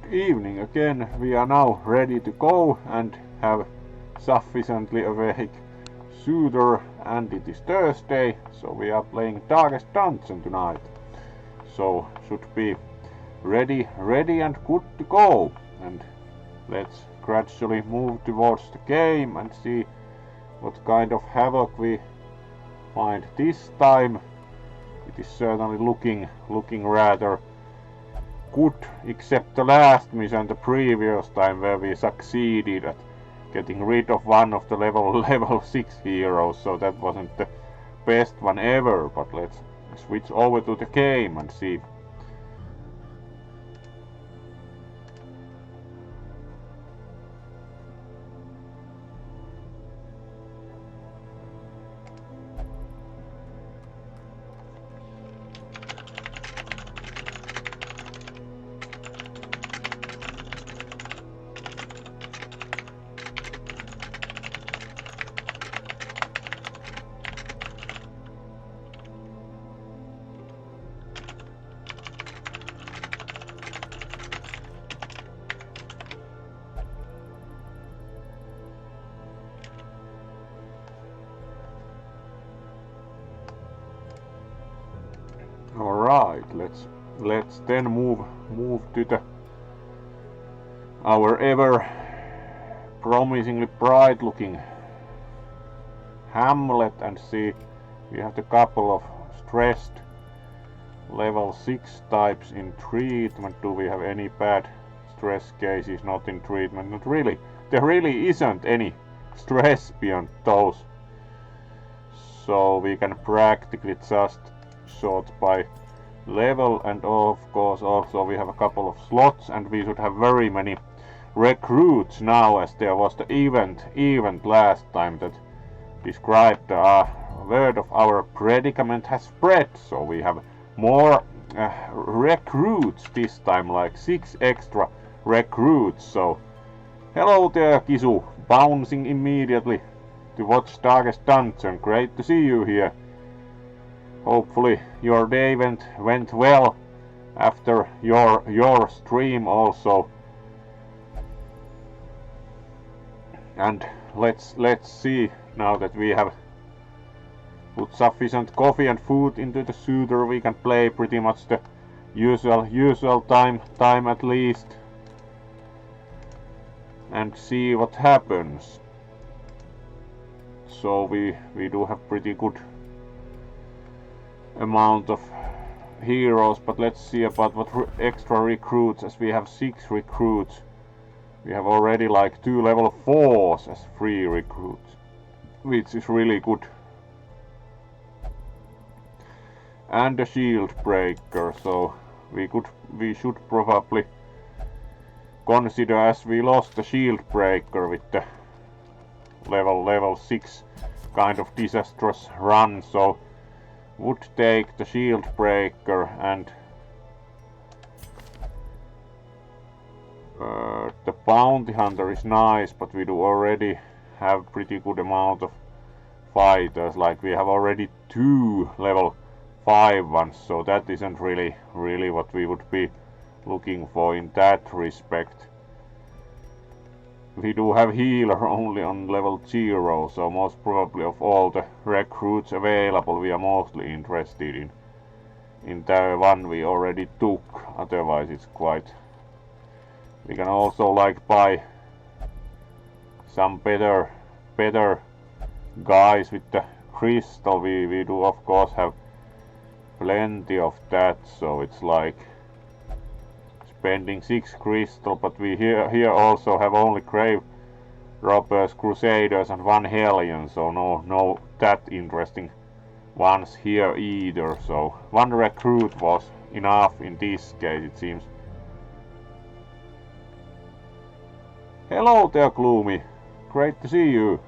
Good evening again. We are now ready to go and have sufficiently awake suitor, and it is Thursday, so we are playing Darkest Dungeon tonight. So should be ready and good to go. And let's gradually move towards the game and see what kind of havoc we find this time. It is certainly looking rather good, except the last mission the previous time where we succeeded at getting rid of one of the level 6 heroes, so that wasn't the best one ever. But let's switch over to the game and see. Alright, let's then move to our ever promisingly bright looking hamlet and see. We have a couple of stressed level 6 types in treatment. Do we have any bad stress cases not in treatment? Not really. There really isn't any stress beyond those. So we can practically just sort by level, and of course also we have a couple of slots, and we should have very many recruits now, as there was the event last time that described the word of our predicament has spread, so we have more recruits this time, like 6 extra recruits. So hello there, Kisu, bouncing immediately to watch Darkest Dungeon. Great to see you here. Hopefully your day went well after your stream also. And let's see, now that we have put sufficient coffee and food into the suitor, we can play pretty much the usual time at least and see what happens. So we do have pretty good amount of heroes, but let's see about what extra recruits, as we have 6 recruits. We have already like 2 level 4s as free recruits, which is really good. And a shield breaker, so we should probably consider, as we lost the shield breaker with the level 6 kind of disastrous run, so would take the shield breaker. And the bounty hunter is nice, but we do already have pretty good amount of fighters, like we have already 2 level 5 ones, so that isn't really what we would be looking for in that respect. We do have healer only on level 0, so most probably of all the recruits available we are mostly interested in the one we already took. Otherwise it's quite... We can also like buy some better guys with the crystal. We do of course have plenty of that, so it's like spending 6 crystal, but we here also have only grave robbers, crusaders and 1 hellion, so no that interesting ones here either. So 1 recruit was enough in this case, it seems. Hello there, Gloomy. Great to see you.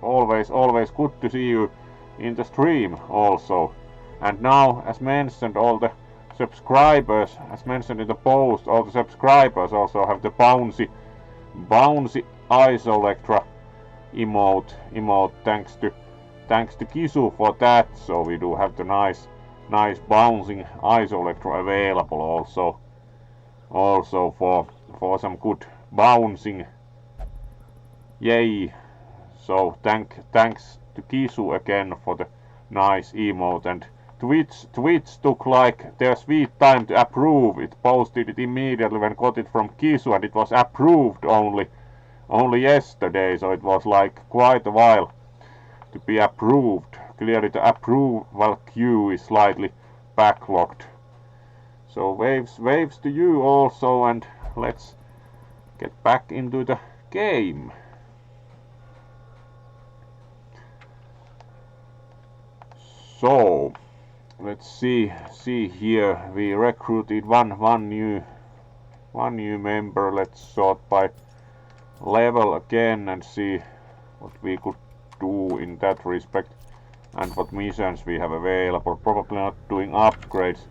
Always good to see you in the stream also. And now, as mentioned, all the subscribers, as mentioned in the post, all the subscribers also have the bouncy Isolectra emote, thanks to Kisu for that. So we do have the nice bouncing Isolectra available also for for some good bouncing. Yay! So thanks to Kisu again for the nice emote, and Twitch took like their sweet time to approve. It posted it immediately when got it from Kisu, and it was approved only yesterday, so it was like quite a while to be approved. Clearly the approval queue is slightly backlogged. So waves to you also, and let's get back into the game. So let's see here. We recruited one new member. Let's sort by level again and see what we could do in that respect and what missions we have available. Probably not doing upgrades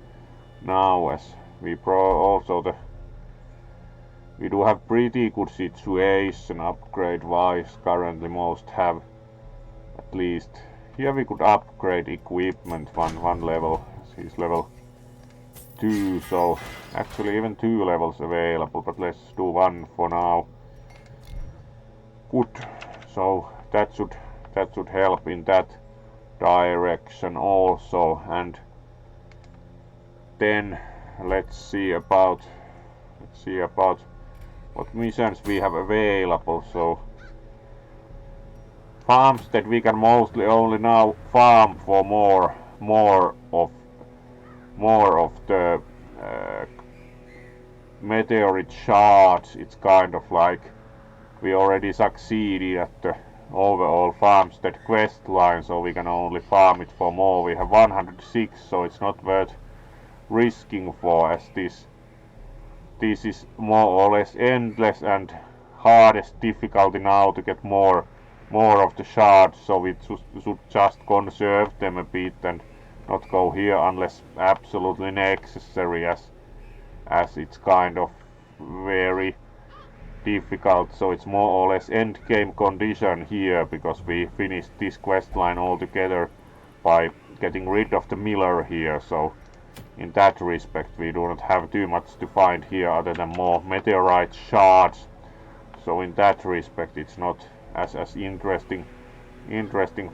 now, as we we do have pretty good situation upgrade wise. Currently most have, at least here we could upgrade equipment one level. He's level 2, so actually even 2 levels available, but let's do 1 for now. Good, so that should help in that direction also. And then let's see about what missions we have available. So farmstead we can mostly only now farm for more of the meteorite shards. It's kind of like we already succeeded at the overall farmstead quest line, so we can only farm it for more. We have 106, so it's not worth risking for, as this is more or less endless and hardest difficulty now to get more of the shards, so we should just conserve them a bit and not go here unless absolutely necessary, as it's kind of very difficult. So it's more or less end game condition here, because we finished this quest line altogether by getting rid of the miller here. So in that respect we do not have too much to find here other than more meteorite shards. So in that respect it's not as interesting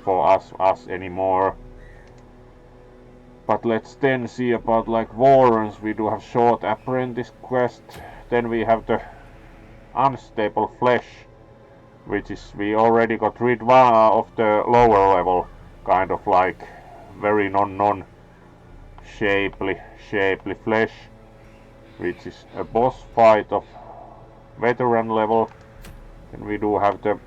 for us anymore. But let's then see about like warrants. We do have short apprentice quest. Then we have the unstable flesh, which is we already got rid of the lower level, kind of like very non shapely flesh, which is a boss fight of veteran level. Then we do have the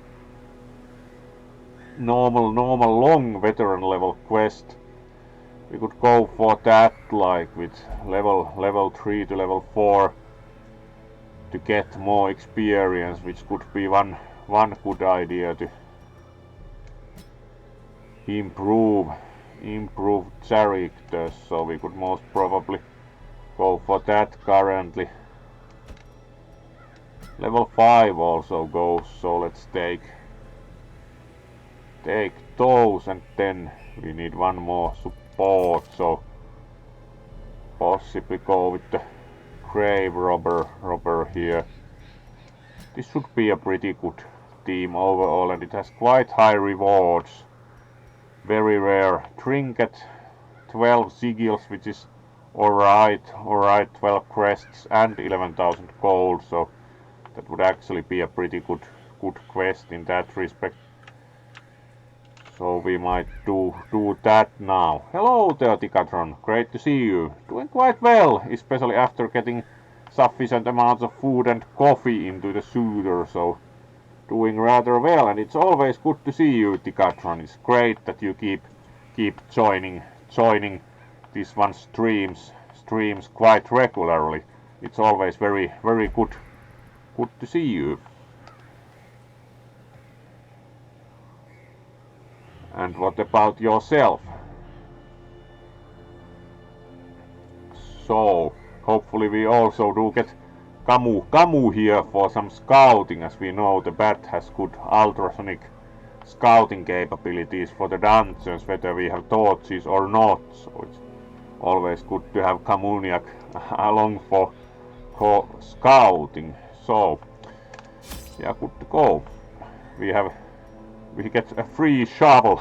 normal long veteran level quest. We could go for that like with level 3 to level 4 to get more experience, which could be one good idea to improve characters. So we could most probably go for that currently. Level 5 also goes, so let's take those, and then we need one more support, so possibly go with the grave robber here. This should be a pretty good team overall, and it has quite high rewards. Very rare trinket, 12 sigils, which is alright, 12 crests and 11,000 gold, so that would actually be a pretty good quest in that respect. So we might do that now. Hello there, Ticatron. Great to see you. Doing quite well, especially after getting sufficient amounts of food and coffee into the suitor. So doing rather well, and it's always good to see you, Ticatron. It's great that you keep joining this one streams quite regularly. It's always very good to see you. And what about yourself? So hopefully we also do get Camu here for some scouting, as we know the bat has good ultrasonic scouting capabilities for the dungeons, whether we have torches or not. So it's always good to have Camuniac along for scouting. So, yeah, good to go. We get a free shovel.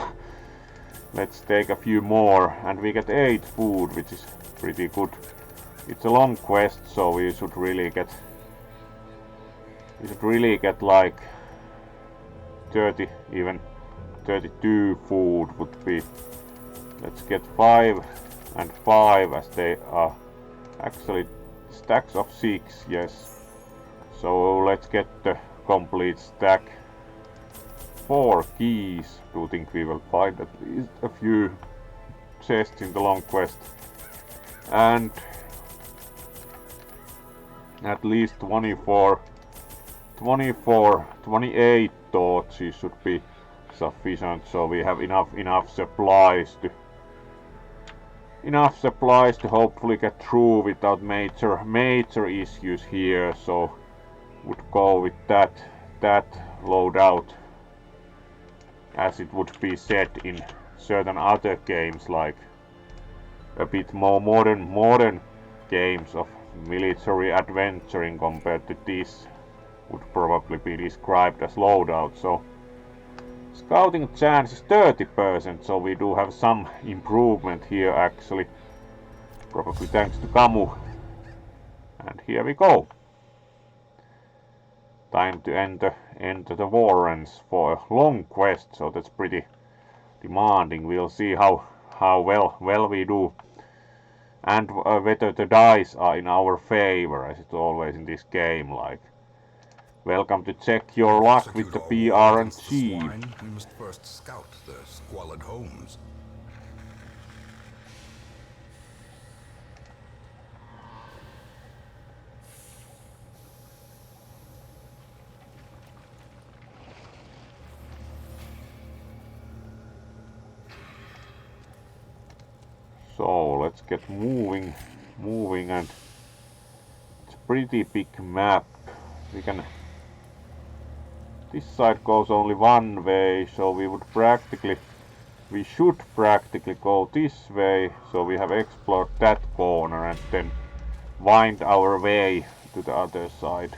Let's take a few more, and we get 8 food, which is pretty good. It's a long quest, so we should really get like 30, even 32 food would be. Let's get 5 and 5, as they are actually stacks of 6, yes. So let's get the complete stack. 4 keys. Do think we will find at least a few chests in the long quest. And at least 28 torches should be sufficient, so we have enough supplies to hopefully get through without major issues here. So would go with that loadout, as it would be said in certain other games, like a bit more modern games of military adventuring compared to this would probably be described as loadout. So scouting chance is 30%, so we do have some improvement here actually, probably thanks to Camu. And here we go. Time to enter the Warrens for a long quest, so that's pretty demanding. We'll see how well we do, and whether the dice are in our favor, as it's always in this game. Like, welcome to check your luck with the PRNG. We must first scout the squalid homes. So let's get moving, and it's a pretty big map. This side goes only one way, so we should practically go this way, so we have explored that corner and then wind our way to the other side.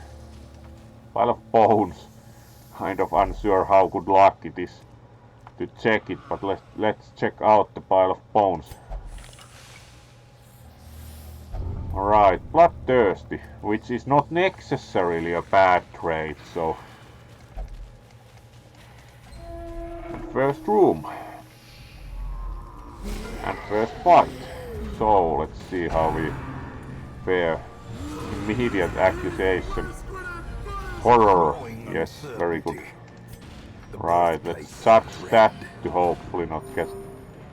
Pile of bones. Kind of unsure how good luck it is to check it, but let's check out the pile of bones. Alright, bloodthirsty, which is not necessarily a bad trait, so. And first room. And first fight. So let's see how we fare. Immediate accusation. Horror. Yes, very good. Right, let's judge that to hopefully not get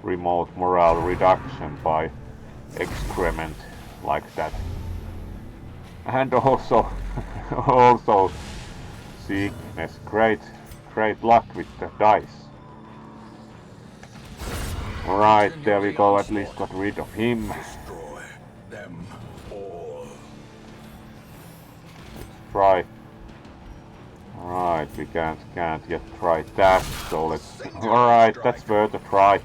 remote morale reduction by excrement like that. And also sickness. Great luck with the dice. Alright, there we go, at least got rid of him. Destroy them all. Let's try. Alright, we can't yet try that, so let's. Alright, that's worth a try.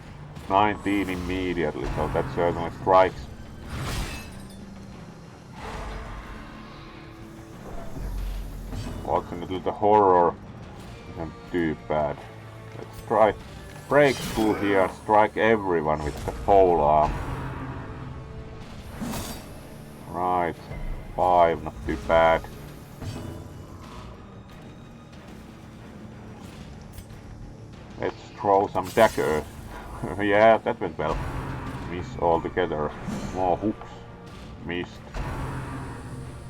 19 immediately, so that certainly strikes. Fortunately, the horror isn't too bad. Let's try break through here and strike everyone with the pole arm. Right, 5, not too bad. Let's throw some daggers. Yeah, that went well. Miss altogether. More hooks. Missed.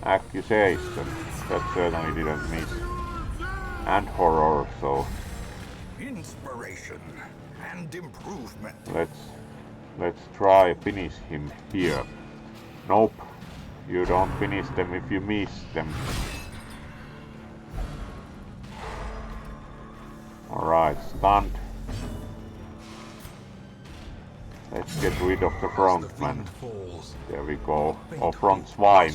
Accusation. That certainly didn't miss. And horror, so. Inspiration and improvement. Let's try finish him here. Nope. You don't finish them if you miss them. Alright, stunned. Let's get rid of the frontman. There we go. Or front swine.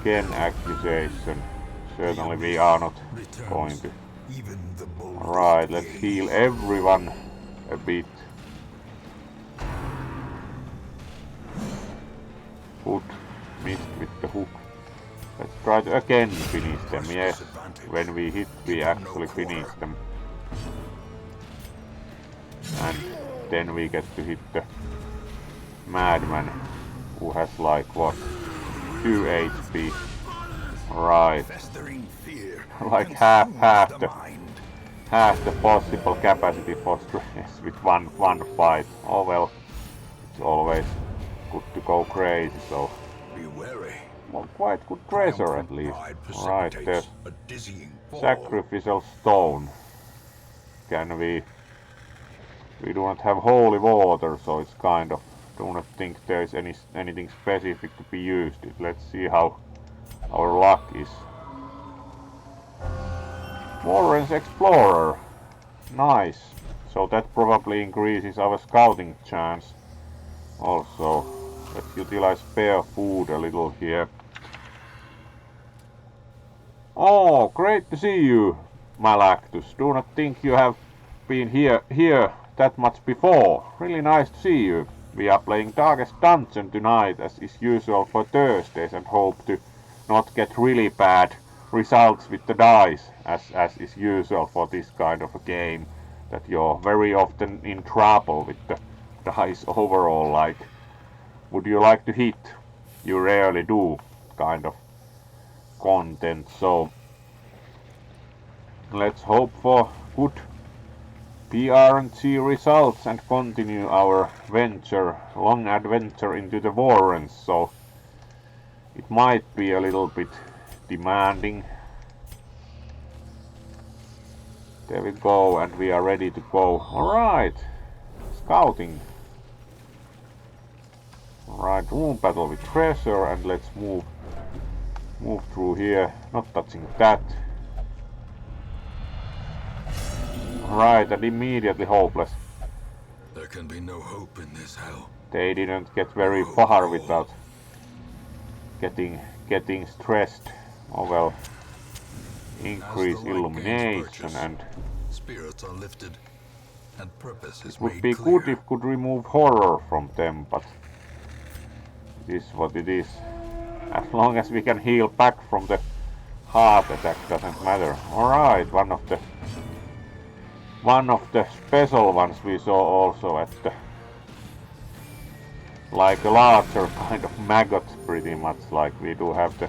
Again, accusation. Certainly we are not going to. Alright, let's heal everyone a bit. Good. Missed with the hook. Let's try to again finish them. Yes, when we hit we actually finish them. And then we get to hit the madman who has like what? 2 HP. Right. Like half the possible capacity for stress with one fight. Oh well, it's always good to go crazy, so well, quite good treasure at least. Right, there's sacrificial stone. Can we do not have holy water, so it's kind of, do not think there is anything specific to be used. Let's see how our luck is. Warren's Explorer. Nice. So that probably increases our scouting chance. Also, let's utilize spare food a little here. Oh, great to see you, Malactus. Do not think you have been here that much before. Really nice to see you. We are playing Darkest Dungeon tonight, as is usual for Thursdays, and hope to not get really bad results with the dice, as is usual for this kind of a game, that you're very often in trouble with the dice overall, like, would you like to hit? You rarely do, kind of content, so let's hope for good PRNG results and continue our long adventure into the Warrens, so it might be a little bit demanding. There we go, and we are ready to go. Alright, scouting. Alright, room battle with treasure, and let's move through here, not touching that. Right, and immediately hopeless. There can be no hope in this hell. They didn't get very far without getting stressed. Oh well. Increase illumination, and spirits are lifted and purpose is it would made be clear. good if could remove horror from them, but it is what it is. As long as we can heal back from the heart attack, doesn't matter. Alright, one of the special ones we saw also at the, like a larger kind of maggot, pretty much, like we do have the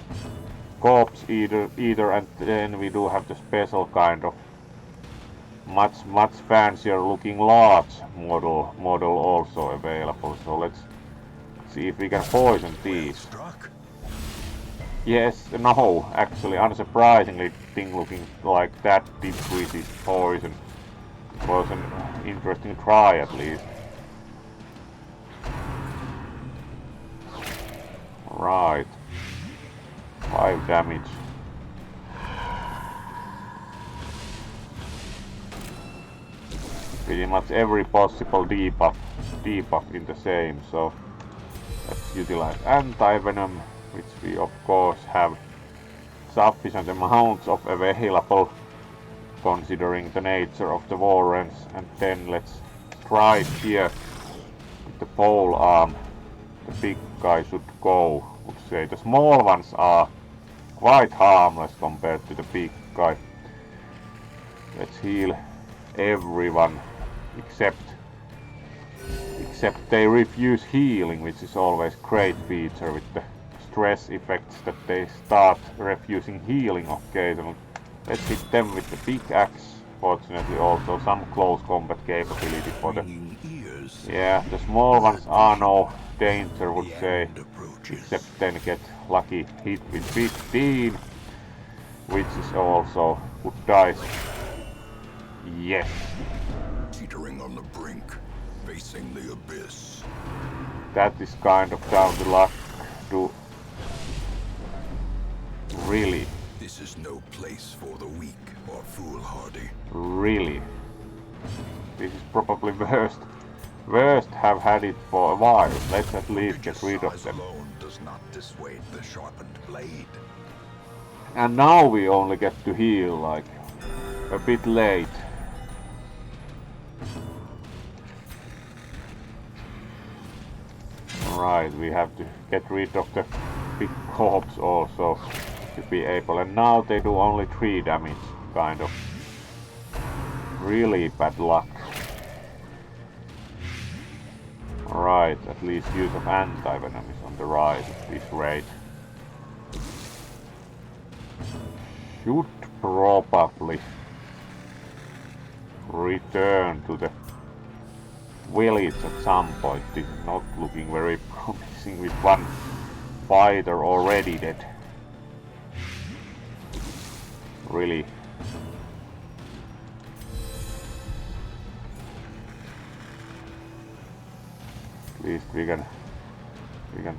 corpse eater, and then we do have the special kind of much fancier looking large model also available. So let's see if we can poison these. Yes, no, actually, unsurprisingly, thing looking like that decreases poison. It was an interesting try, at least. Right. 5 damage. Pretty much every possible debuff in the same, so let's utilize anti-venom, which we of course have sufficient amounts of available considering the nature of the Warrens, and then let's strike here with the pole arm. The big guy should go, would say. The small ones are quite harmless compared to the big guy. Let's heal everyone except they refuse healing, which is always great feature with the stress effects, that they start refusing healing occasionally. Let's hit them with the pickaxe. Fortunately also some close combat capability for the... Yeah, the small ones are no danger, would say, except then get lucky hit with 15, which is also good dice. Yes. Teetering on the brink, facing the abyss. That is kind of down to luck. Really. This is no place for the weak or foolhardy. Really. This is probably worst have had it for a while. Let's at least get rid of them. Alone does not dissuade the sharpened blade. And now we only get to heal, like, a bit late. Right, we have to get rid of the big corpse also to be able, and now they do only 3 damage, kind of. Really bad luck. Right, at least use of anti-venom is on the rise at this rate. Should probably return to the village at some point. This is not looking very promising with one fighter already dead. Really. At least we can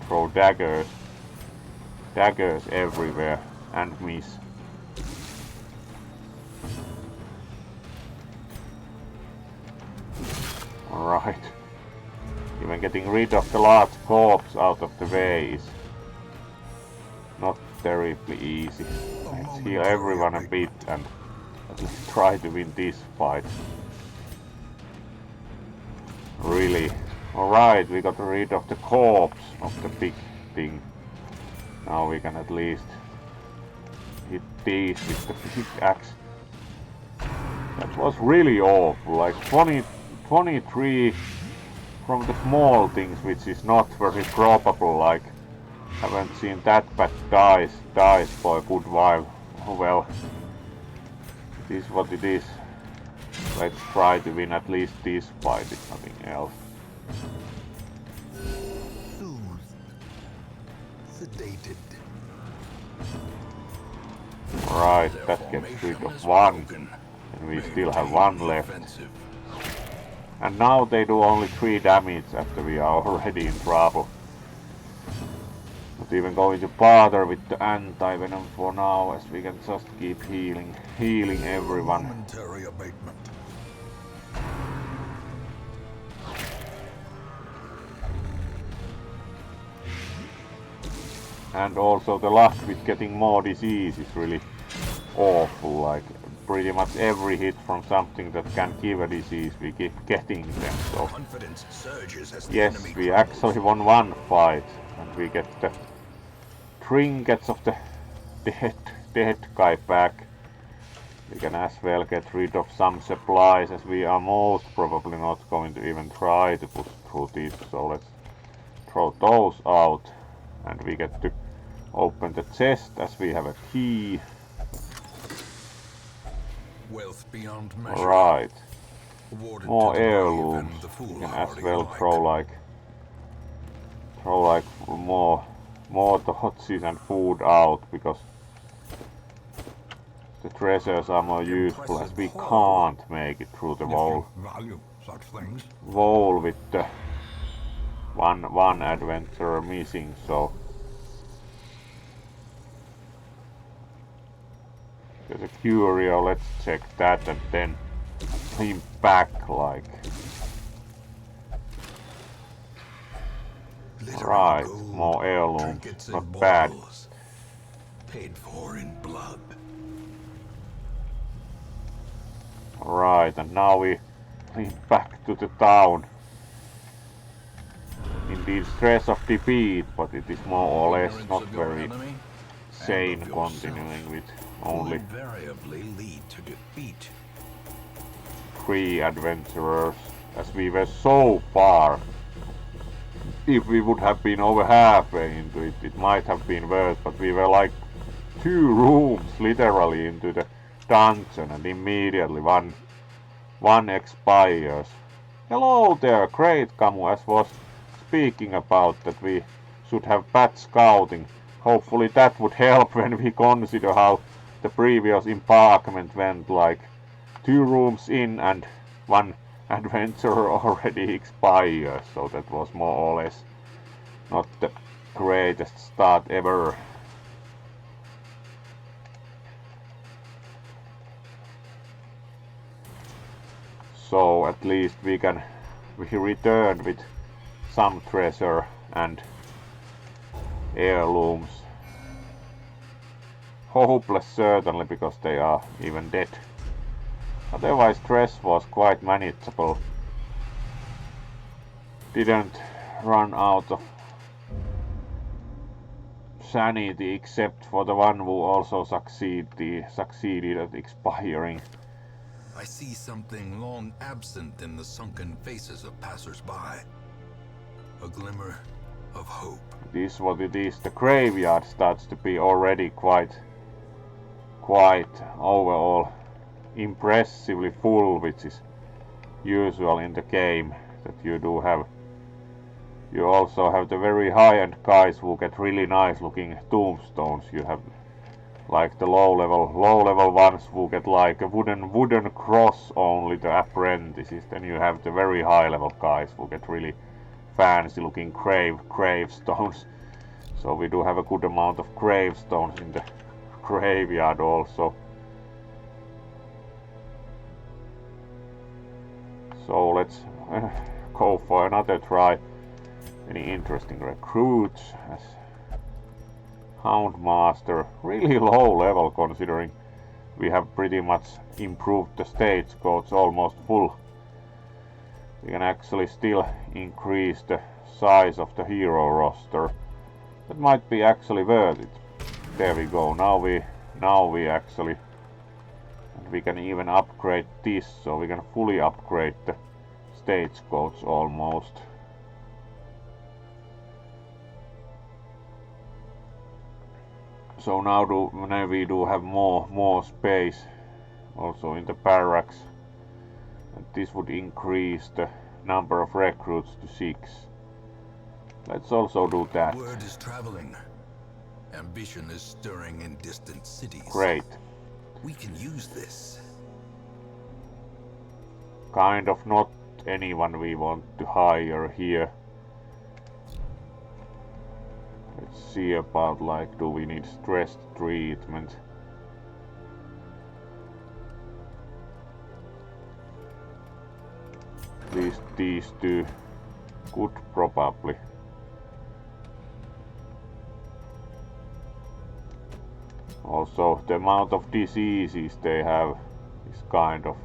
throw daggers everywhere and miss. Alright. Even getting rid of the large corpse out of the way is not terribly easy. Let's heal everyone a bit and at least try to win this fight. Really. Alright, we got rid of the corpse of the big thing. Now we can at least hit these with the pickaxe. That was really awful, like 23 from the small things, which is not very probable, like haven't seen that bad dice for a good while. Oh well, it is what it is. Let's try to win at least this fight, if nothing else. Soothed. Sedated. Right, that gets rid of one, and we still have one left. And now they do only 3 damage after we are already in trouble. Not even going to bother with the anti-venom for now, as we can just keep healing everyone. Momentary abatement. And also the luck with getting more disease is really awful, like pretty much every hit from something that can give a disease, we keep getting them, so Confidence surges as the yes, enemy we crumbles. actually won one fight, and we get the trinkets of the dead guy back. We can as well get rid of some supplies, as we are most probably not going to even try to push through this, so let's throw those out, and we get to open the chest as we have a key. Wealth beyond measure. Right, Awarded more to the brave heirlooms. and the We can as foolhardy well alike. throw like more torches and food out, because the treasures are more useful, as we can't make it through the wall Value such things. with the one adventurer missing, so there's a curio, let's check that and then him back, like. Glittering Right, gold, more heirlooms, trinkets not and bad. baubles, paid for in blood. Right, and now we lead back to the town. Indeed, stress of defeat, but it is more or less Ignorance not of your very enemy sane and of yourself continuing with will only invariably lead to defeat. 3 adventurers, as we were so far. If we would have been over halfway into it, it might have been worse, but we were like 2 rooms literally into the dungeon, and immediately one expires. Hello there, great Camu, as was speaking about that we should have bad scouting. Hopefully that would help when we consider how the previous embarkment went, like 2 rooms in and 1 adventurer already expired, so that was more or less not the greatest start ever. So at least we returned with some treasure and heirlooms. Hopeless certainly, because they are even dead. Otherwise stress was quite manageable. Didn't run out of sanity, except for the one who also succeeded at expiring. I see something long absent in the sunken faces of passers-by. A glimmer of hope. It is what it is. The graveyard starts to be already quite overall impressively full, which is usual in the game, that you do have. You also have the very high-end guys who get really nice looking tombstones. You have like the low level ones who get like a wooden cross, only the apprentices. Then you have the very high level guys who get really fancy looking gravestones. So we do have a good amount of gravestones in the graveyard also. So let's go for another try. Any interesting recruits as Houndmaster? Really low level considering we have pretty much improved the stagecoach almost full. We can actually still increase the size of the hero roster. That might be actually worth it. There we go. Now we actually, and we can even upgrade this, so we can fully upgrade the stagecoach almost. So now we do have more space also in the barracks, and this would increase the number of recruits to 6. Let's also do that. Word is traveling. Ambition is stirring in distant cities. Great. We can use this. Kind of not anyone we want to hire here. Let's see about, like, do we need stress treatment? At least these two could probably. Also, the amount of diseases they have is kind of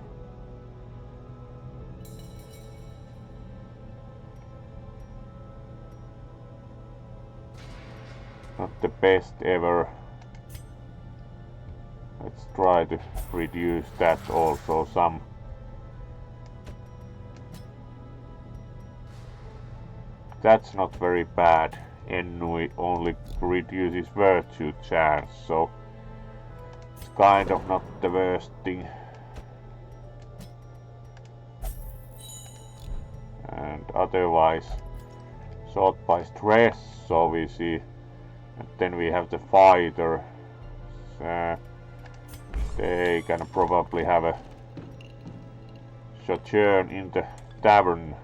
not the best ever. Let's try to reduce that also some. That's not very bad. Ennui only reduces virtue chance, so it's kind of not the worst thing. And otherwise, sort by stress, so we see. And then we have the fighter. They can probably have a sojourn in the tavern.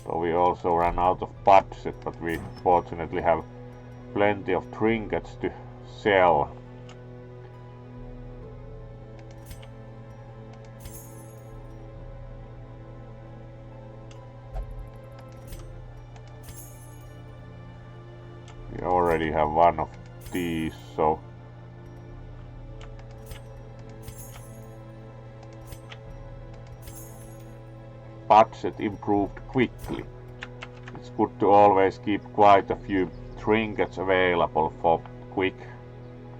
So we also ran out of budget, but we fortunately have plenty of trinkets to sell. We already have one of these, so budget improved quickly. It's good to always keep quite a few trinkets available for quick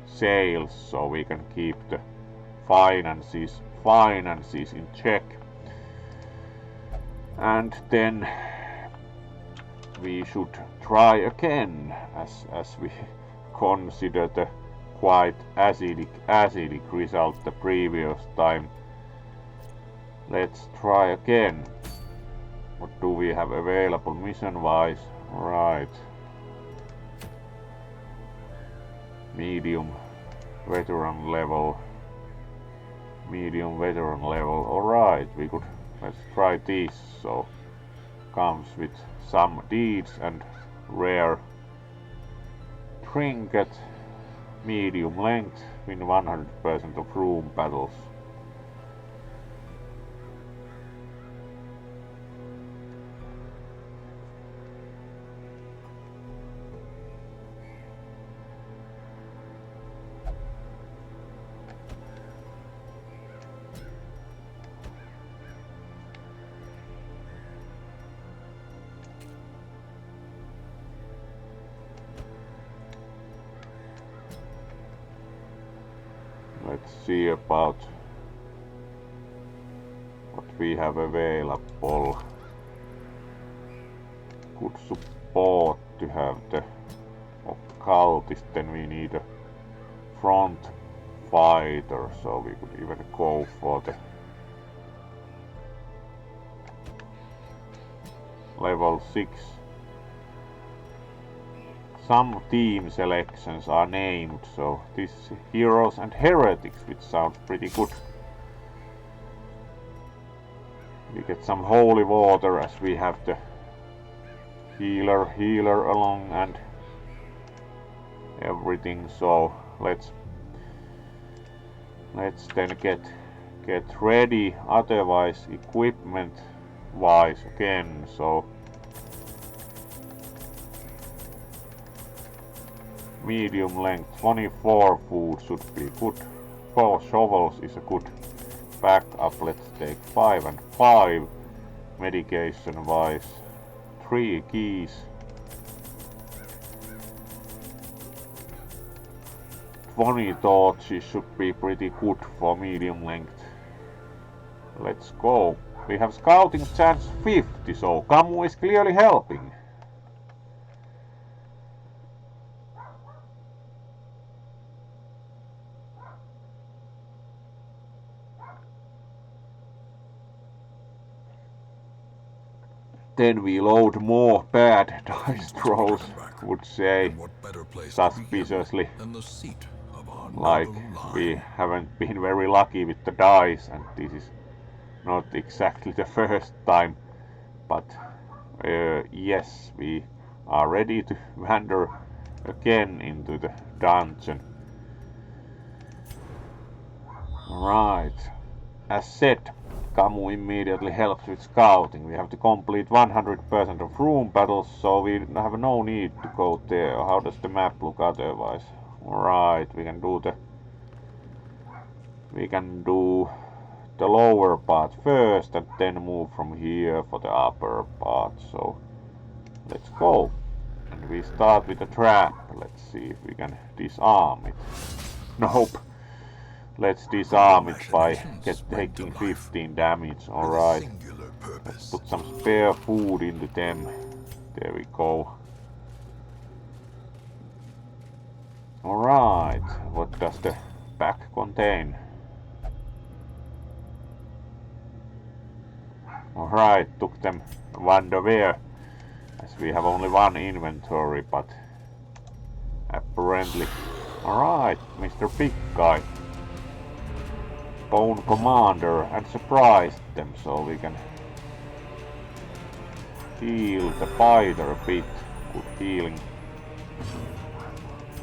sales, so we can keep the finances in check. And then we should try again, as we consider the quite acidic result the previous time. Let's try again. What do we have available mission wise? Right. Medium veteran level. Alright, let's try this. So comes with some deeds and rare trinket, medium length, win 100% of room battles. Let's see about what we have available. Good support to have the occultist, then we need a front fighter, so we could even go for the level 6. Some team selections are named, so this heroes and heretics, which sounds pretty good. We get some holy water as we have the healer along and everything, so let's then get ready, otherwise equipment wise again, so medium length 24 food should be good. 4 shovels is a good backup. Let's take 5 and 5 medication wise. 3 keys. 20 torches should be pretty good for medium length. Let's go. We have scouting chance 50, so Camus is clearly helping. Then we load more bad dice rolls, would say, suspiciously. Like we haven't been very lucky with the dice, and this is not exactly the first time, but yes, we are ready to wander again into the dungeon. Right, as said, Camus immediately helps with scouting. We have to complete 100% of room battles, so we have no need to go there. How does the map look otherwise? Right, we can do the lower part first and then move from here for the upper part. So let's go. And we start with a trap. Let's see if we can disarm it. Nope. Let's disarm it by taking 15 damage. Alright. Let's put some spare food into them. There we go. Alright. What does the pack contain? Alright, took them where, as we have only one inventory, but apparently. Alright, Mr. Big Guy. Bone Commander, and surprised them, so we can heal the fighter a bit. Good healing.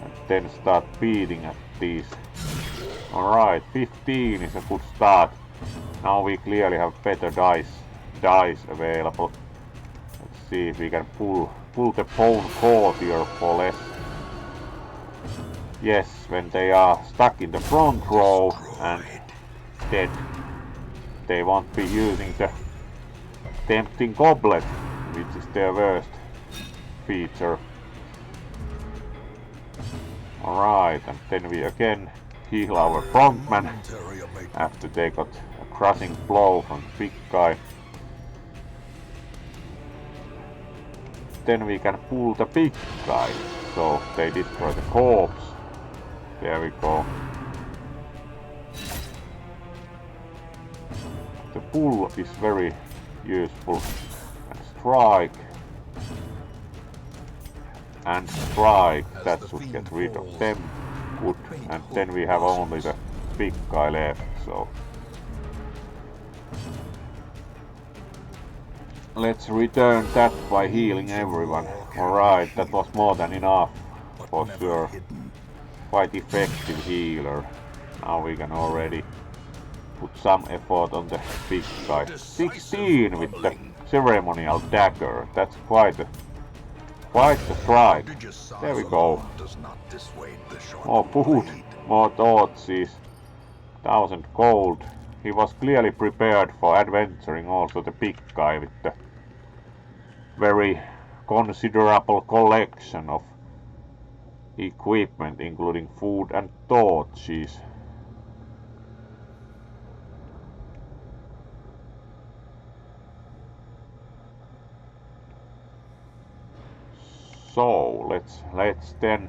And then start beating at these. Alright, 15 is a good start. Now we clearly have better dice available. Let's see if we can pull the Bone Courtier for less. Yes, when they are stuck in the front row and dead, they won't be using the tempting goblet, which is their worst feature. Alright, and then we again heal our frontman after they got a crushing blow from the big guy. Then we can pull the big guy, so they destroy the corpse. There we go. The pull is very useful. And strike. And strike. That should get rid of them. Good. And then we have only the big guy left, so let's return that by healing everyone. Alright, that was more than enough, for sure. Quite effective healer. Now we can already put some effort on the big guy. 16 with the ceremonial dagger. That's quite the strike. There we go. More food, more torches, 1000 gold. He was clearly prepared for adventuring also the big guy with the very considerable collection of equipment, including food and torches. So let's then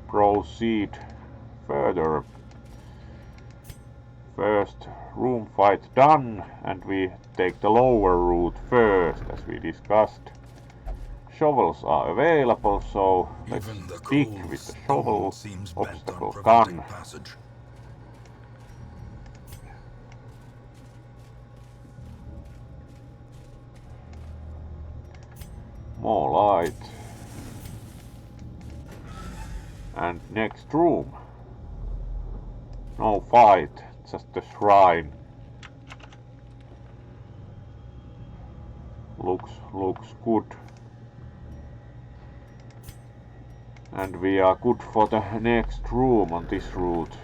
proceed further. First room fight done, and we take the lower route first, as we discussed. Shovels are available, so let's dig with the shovel. Obstacle gun. More light. And next room. No fight, just the shrine. Looks good. And we are good for the next room on this route.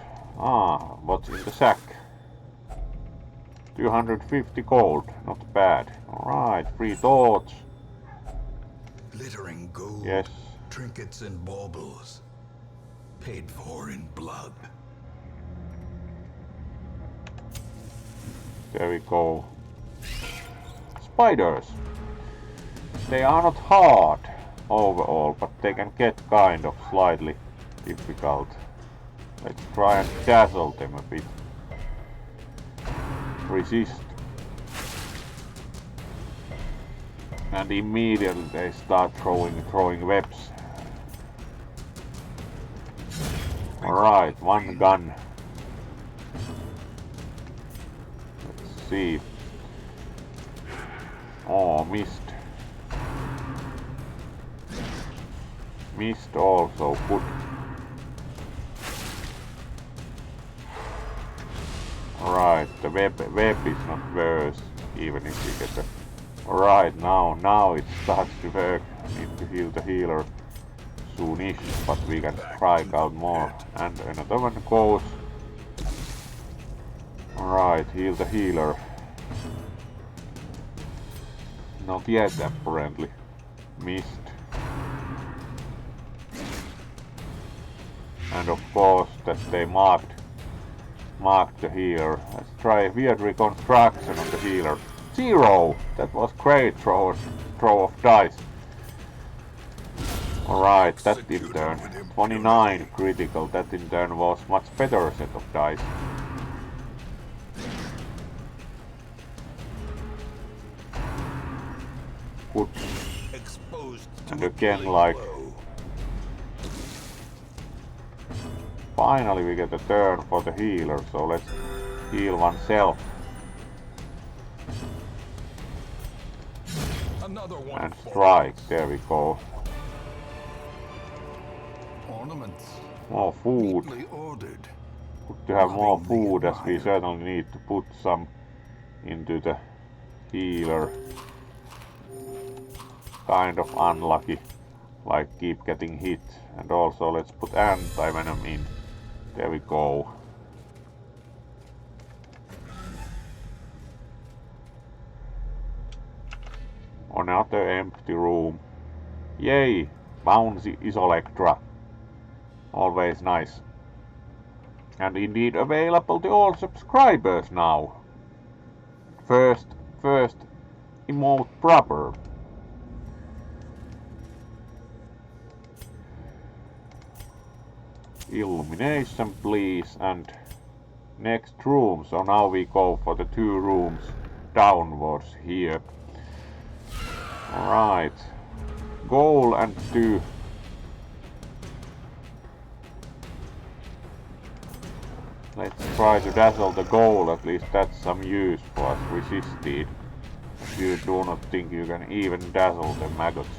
What's in the sack? 250 gold, not bad. Alright, 3 torch. Glittering gold, yes. Trinkets and baubles, paid for in blood. There we go. Spiders. They are not hard overall, but they can get kind of slightly difficult. Let's try and dazzle them a bit. Resist. And immediately they start throwing webs. Alright, one gun. Let's see. Oh, missed. Missed also, good. Alright, the web is not worse, even if we get the... Alright, now it starts to work. Need to heal the healer soonish, but we can strike out more. And another one goes. Alright, heal the healer. Not yet, apparently. Missed. And of course that they marked the healer. Let's try a weird reconstruction on the healer. 0! That was great throw of dice. Alright, that in turn. 29 critical, that in turn was much better set of dice. Good. And again, like... Finally we get a turn for the healer, so let's heal oneself. And strike, there we go. Ornaments. More food. Good to have more food, as we certainly need to put some into the healer. Kind of unlucky, like keep getting hit. And also let's put anti-venom in. There we go. Another empty room. Yay! Bouncy Isolectra. Always nice. And indeed available to all subscribers now. First emote proper. Illumination please, and next room. So now we go for the 2 rooms downwards here. Alright. Goal and 2. Let's try to dazzle the goal, at least that's some use for us. Resisted. You do not think you can even dazzle the maggots.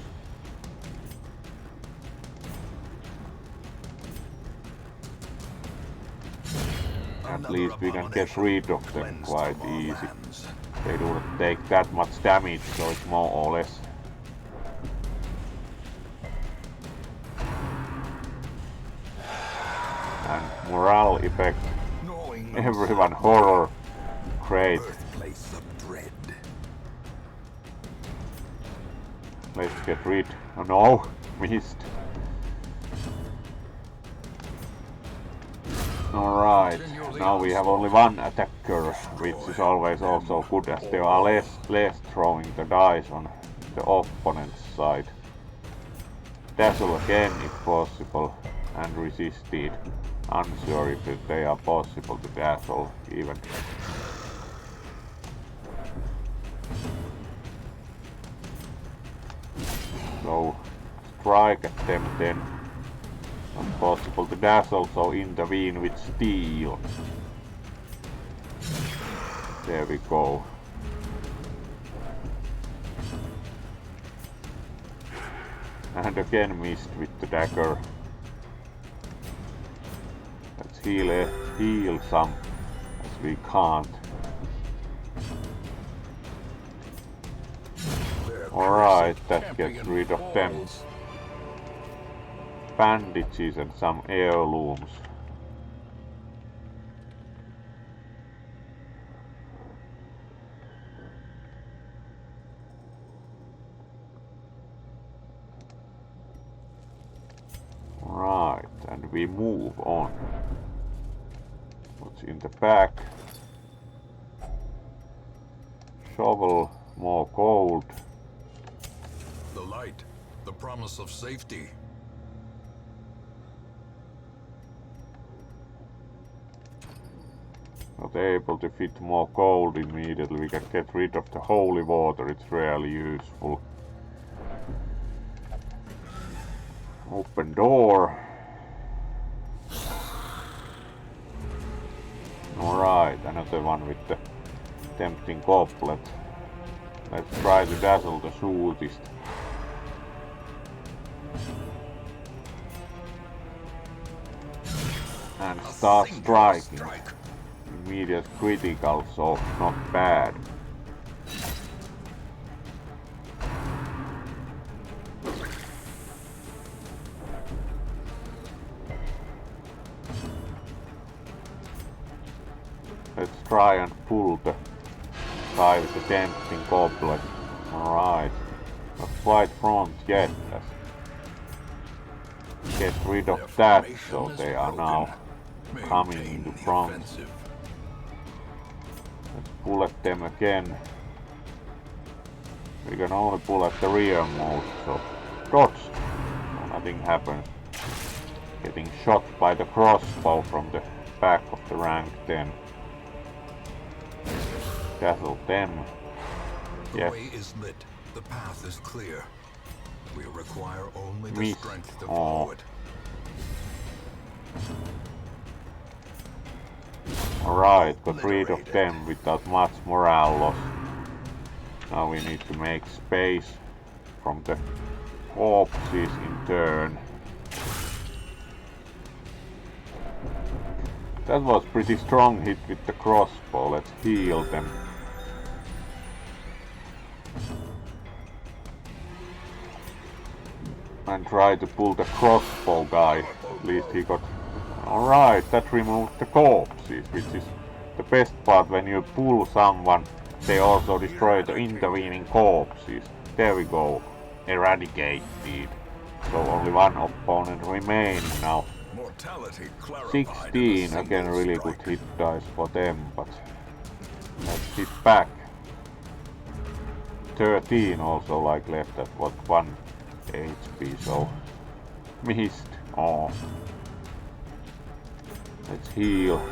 At least we can get rid of them quite easy. They do not take that much damage, so it's more or less. And morale effect. Everyone horror. Great. Let's get rid. Oh no, missed. Alright, now we have only one attacker, which is always also good, as there are less throwing the dice on the opponent's side. Dazzle again if possible, and resisted. Unsure if they are possible to dazzle even. So strike at them then. Not possible to dazzle, so intervene with steel. There we go. And again missed with the dagger. Let's heal some, as we can't. Alright, that gets rid of them. Bandages and some heirlooms. Right, and we move on. What's in the back? Shovel, more gold. The light, the promise of safety. Not able to fit more gold immediately. We can get rid of the holy water, it's really useful. Open door. Alright, another one with the tempting goblet. Let's try to dazzle the shootist. And start striking. Immediate critical, so not bad. Let's try and pull the guy with the tempting goblet. Alright. Not quite front yet. Let's get rid of that, so they are now coming into front. Let's pull at them again. We can only pull at the rearmost, so dodge. So nothing happens. Getting shot by the crossbow from the back of the rank 10. Dazzle them. The way is lit. The path is clear. We require only the strength to follow it. Alright, got rid of them without much morale loss. Now we need to make space from the corpses in turn. That was pretty strong hit with the crossbow. Let's heal them. And try to pull the crossbow guy. At least he got... Alright, that removed the corpses, which is the best part. When you pull someone, they also destroy the intervening corpses. There we go. Eradicated. So only one opponent remaining now. 16, again really good hit dice for them, but let's hit back. 13 also like left at what 1 HP, so missed. Oh. Let's heal.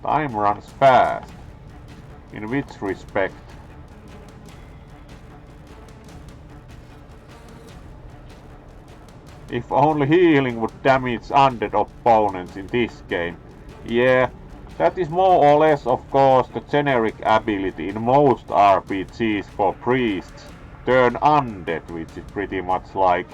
Time runs fast. In which respect? If only healing would damage undead opponents in this game. Yeah, that is more or less of course the generic ability in most RPGs for priests. Turn undead, which is pretty much like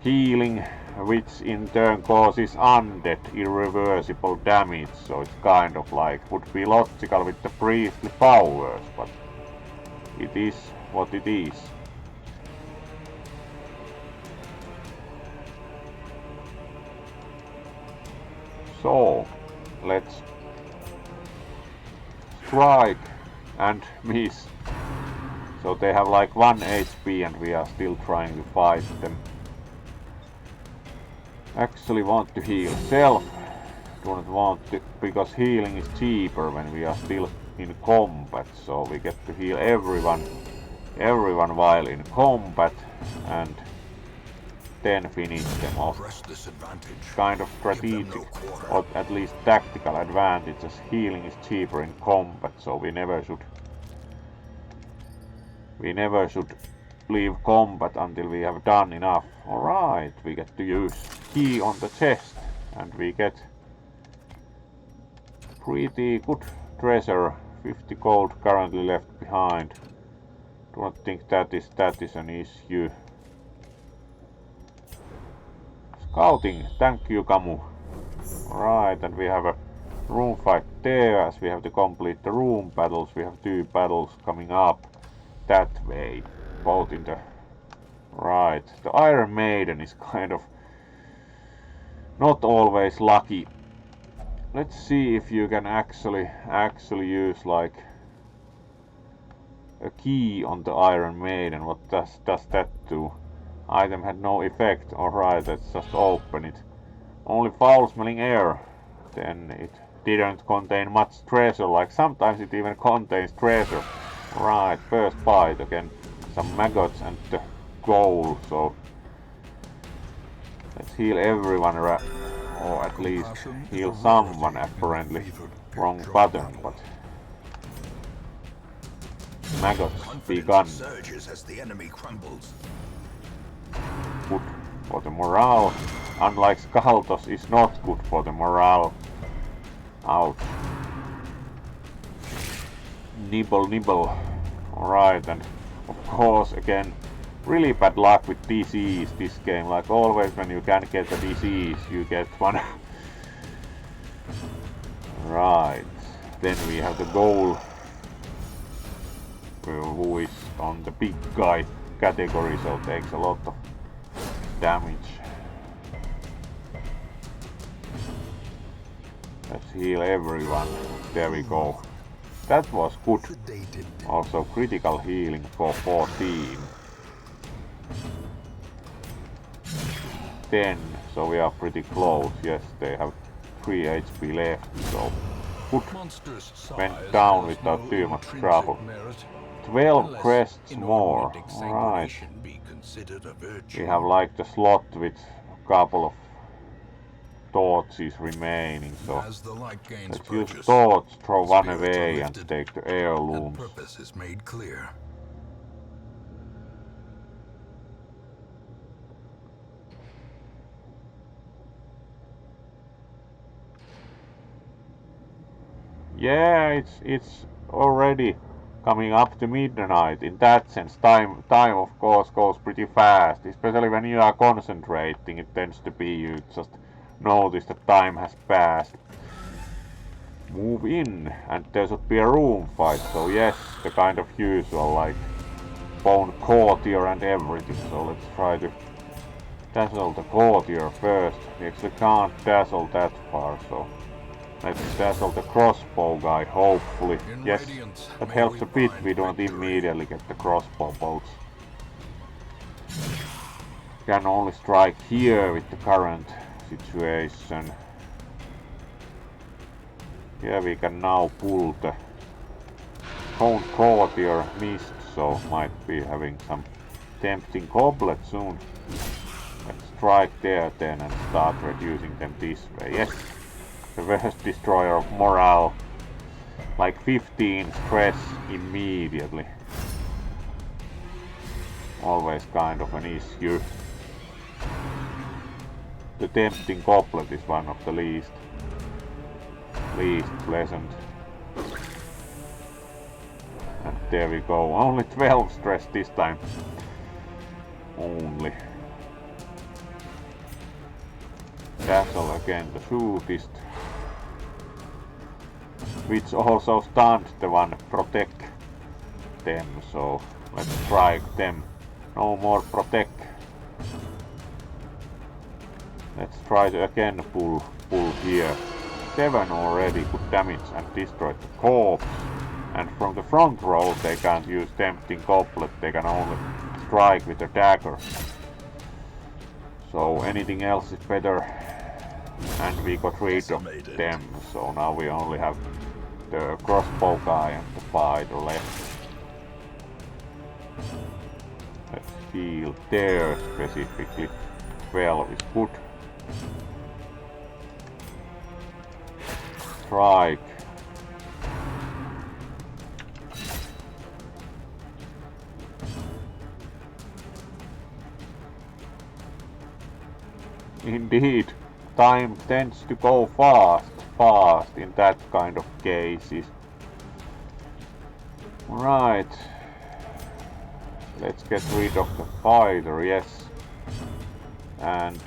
healing which in turn causes undead irreversible damage, so it's kind of like would be logical with the priestly powers, but it is what it is. So let's strike and miss. So they have like 1 HP and we are still trying to fight them. Actually want to heal self. Don't want to, because healing is cheaper when we are still in combat. So we get to heal everyone while in combat and then finish them off. Kind of strategic or at least tactical advantage, as healing is cheaper in combat, so we never should leave combat until we have done enough. Alright, we get to use key on the chest and we get pretty good treasure. 50 gold currently left behind. Don't think that is an issue. Scouting, thank you Camu. Alright, and we have a room fight there, as we have to complete the room battles. We have 2 battles coming up that way, both in the right. The Iron Maiden is kind of not always lucky. Let's see if you can actually use like a key on the Iron Maiden. What does that do? Item had no effect. Alright, let's just open it. Only foul-smelling air. Then it didn't contain much treasure, like sometimes it even contains treasure. Right, first bite again. Some maggots and the gold, so let's heal everyone, or at least heal someone apparently. Wrong button, but maggots be gone. Good for the morale, unlike Skaltos is not good for the morale. Ouch. Nibble. Alright, and of course again, really bad luck with disease this game. Like always when you can get a disease, you get one. Right, then we have the goal, who is on the big guy category, so takes a lot of damage. Let's heal everyone. There we go. That was good. Also critical healing for 14. 10, so we are pretty close. Yes, they have 3 HP left, so good. Went down without too much trouble. 12 crests more. Alright. We have like the slot with a couple of torches remaining, so let's use torch, throw one away and take the heirlooms. Yeah, it's already coming up to midnight. In that sense, time of course goes pretty fast, especially when you are concentrating. It tends to be you just notice that time has passed. Move in, and there should be a room fight, so yes, the kind of usual, like bone courtier and everything. So let's try to dazzle the courtier first. We actually can't dazzle that far, so let's dazzle the crossbow guy, hopefully. Yes, that helps a bit, we don't immediately get the crossbow bolts. Can only strike here with the current situation. Yeah, we can now pull the Count Courtier missed, so might be having some tempting goblet soon. Let's strike there then and start reducing them this way. Yes, the worst destroyer of morale. Like 15 stress immediately. Always kind of an issue. The tempting goblet is one of the least pleasant. And there we go. Only 12 stress this time. Only. Dazzle again, the shootist. Which also stunned the one protect them, so let's strike them. No more protect. Let's try to again pull here. 7 already, good damage, and destroy the corpse. And from the front row they can't use Tempting Goblet, they can only strike with a dagger. So anything else is better. And we got rid of them, so now we only have the crossbow guy and the fighter left. Let's heal there specifically. 12 is good. Strike. Indeed, time tends to go fast in that kind of cases. Right. Let's get rid of the fighter, yes. And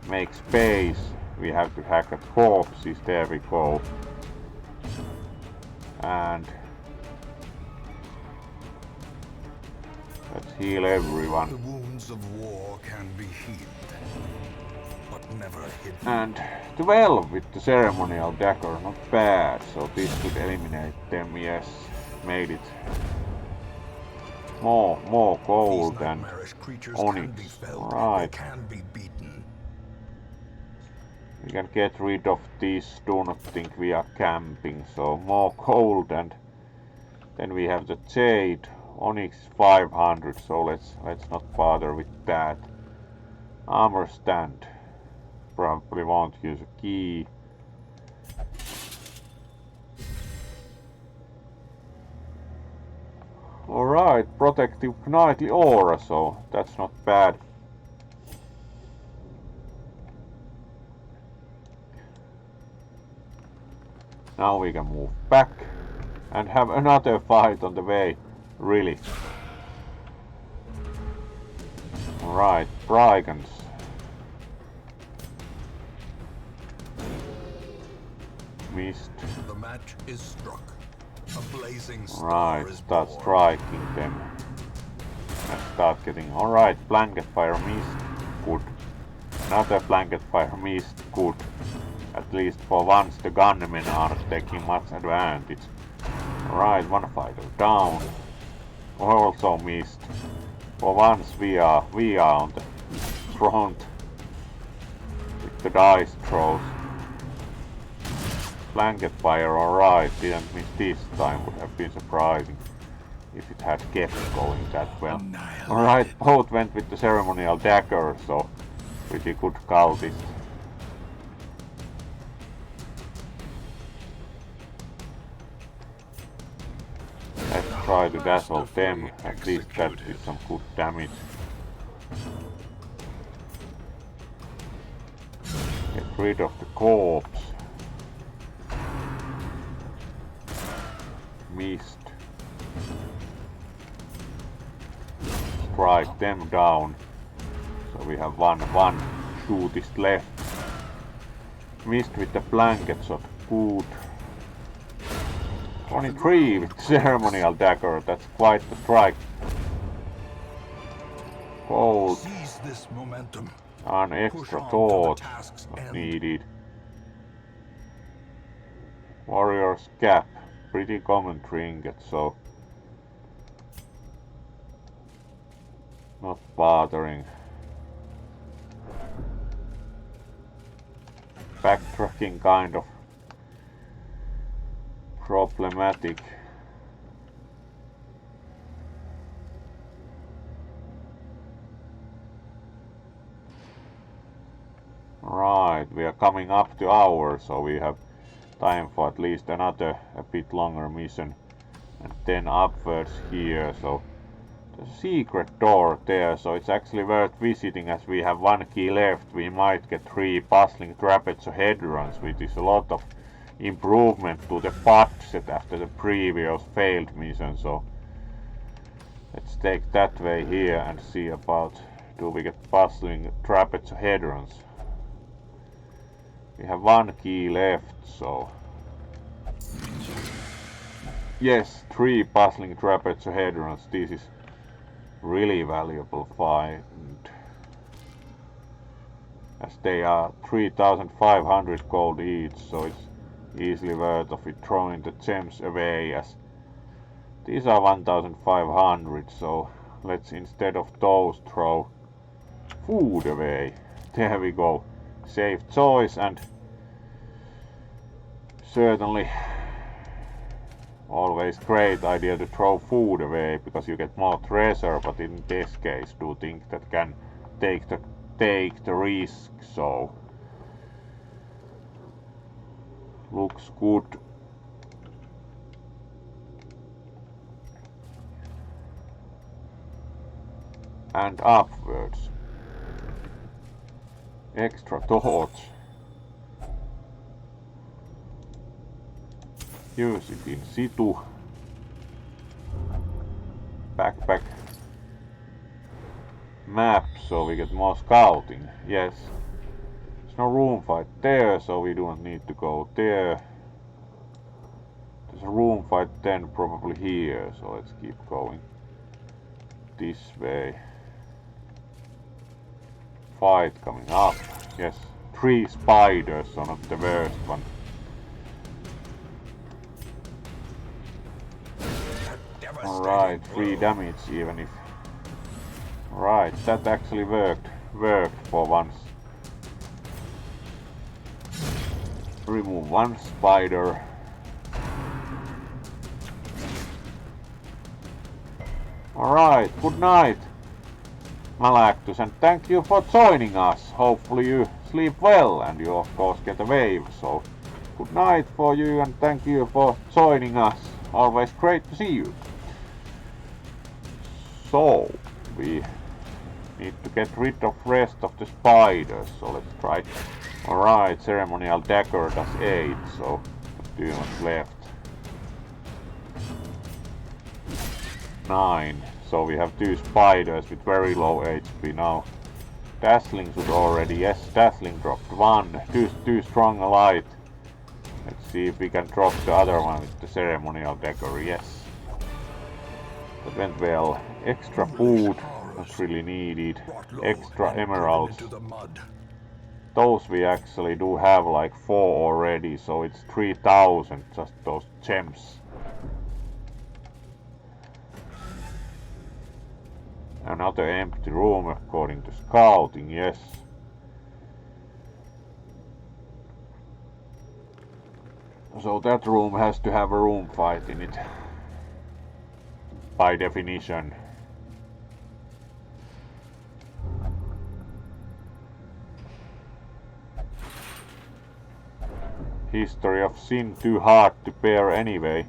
make space. We have to hack at corpses, there we go. And let's heal everyone. The wounds of war can be healed, but never hidden. And 12 with the ceremonial dagger, not bad. So this could eliminate them, yes. Made it. More gold and onyx. Right. Can be beaten. We can get rid of these, do not think we are camping, so more gold, and then we have the jade, onyx 500, so let's not bother with that. Armor stand, probably won't use a key. Alright, protective knightly aura, so that's not bad. Now we can move back and have another fight on the way, really. Alright, brigands. Missed. The match is struck. A blazing star Right, is start born. striking them. And start getting... Alright, blanket fire missed. Good. Another blanket fire missed. Good. At least for once the gunmen aren't taking much advantage. Alright, one fighter down. Also missed. For once we are on the front with the dice throws. Blanket fire, alright, didn't miss this time, would have been surprising if it had kept going that well. Alright, both went with the ceremonial dagger, so pretty good cultist. Let's try to dazzle them, at least that did some good damage. Get rid of the corpse. Missed. Strike them down. So we have one shootist left. Missed with the blanket shot. Good. 23 with ceremonial dagger. That's quite the strike. Gold. Seize this momentum. An extra Push on to the thought task's not end. needed. Warrior's cap. Pretty common trinket, so not bothering. Backtracking kind of problematic. Right, we are coming up to hour, so we have time for at least another a bit longer mission, and then upwards here. So the secret door there, so it's actually worth visiting as we have one key left. We might get 3 puzzling trapezohedrons, which is a lot of improvement to the budget after the previous failed mission. So let's take that way here and see about do we get puzzling trapezohedrons. We have one key left, so... Yes, 3 puzzling trapezohedrons. This is really valuable find, as they are 3,500 gold each, so it's easily worth of it throwing the gems away, as these are 1,500, so let's instead of those throw food away. There we go. Safe choice, and certainly always great idea to throw food away because you get more treasure, but in this case do things that can take the risk, so looks good. And upwards. Extra torch. Use it in situ. Backpack. Map, so we get more scouting. Yes. There's no room fight there, so we don't need to go there. There's a room fight then probably here, so let's keep going this way. Fight coming up. Yes, 3 spiders, so not the worst one. Alright, 3 damage even if... Right, that actually worked for once. Remove 1 spider. Alright, good night, Malactus, and thank you for joining us. Hopefully you sleep well and you of course get a wave, so good night for you and thank you for joining us. Always great to see you. So, we need to get rid of rest of the spiders, so let's try. Alright, ceremonial dagger does 8, so 2 much left. 9, so we have 2 spiders with very low HP now. Dazzling should already, yes, Dazzling dropped 1, too strong a light. Let's see if we can drop the other one with the ceremonial dagger, yes. That went well. Extra food, not really needed. Extra emeralds. Those we actually do have like 4 already, so it's 3,000 just those gems. Another empty room according to scouting, yes. So that room has to have a room fight in it. By definition. History of sin too hard to bear anyway.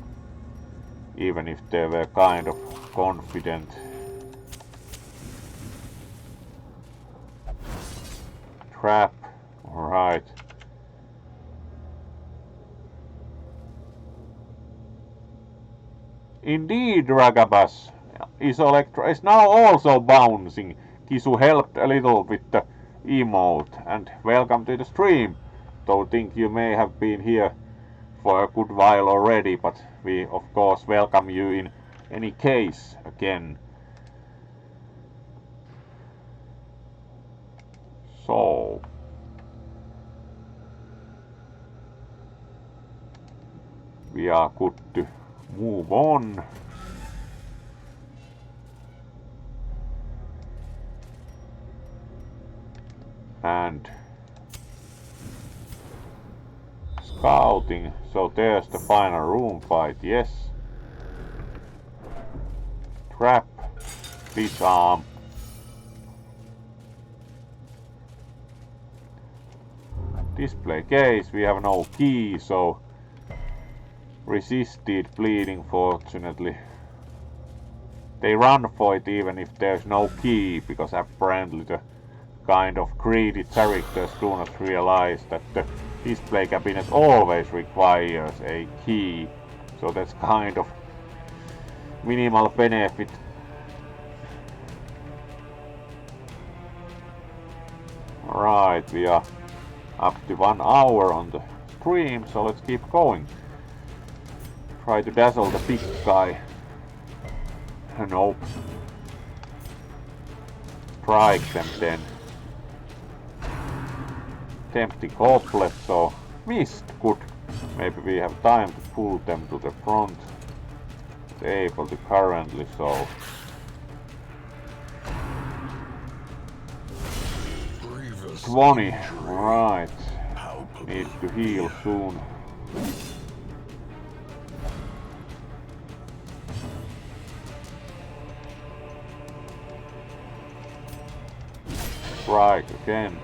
Even if they were kind of confident. Trap. Alright. Indeed, Ragabas. Isolectra is now also bouncing. Kisu helped a little with the emote. And welcome to the stream. Though think you may have been here for a good while already, but we of course welcome you in any case again. So we are good to move on. And scouting, so there's the final room fight, yes. Trap, disarm. Display case, we have no key, so resisted bleeding fortunately. They run for it even if there's no key, because apparently the kind of greedy characters do not realize that the display cabinet always requires a key. So that's kind of minimal benefit. Alright, we are up to 1 hour on the stream, so let's keep going. Try to dazzle the big guy. Nope. Strike them then. Tempting goblet, so missed. Good. Maybe we have time to pull them to the front. Able to currently, so 20. Right. Need to heal soon. Strike again.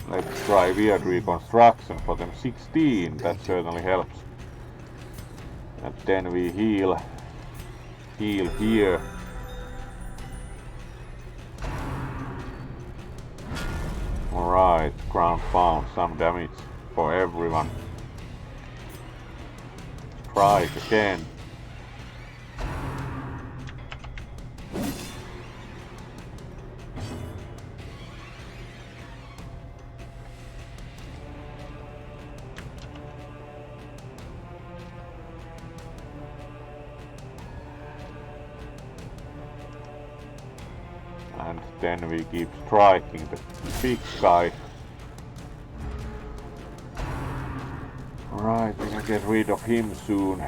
Let's try weird reconstruction for them 16, that certainly helps. And then we heal here. Alright, ground pound, some damage for everyone. Strike again. And then we keep striking the big guy. Right, we can get rid of him soon.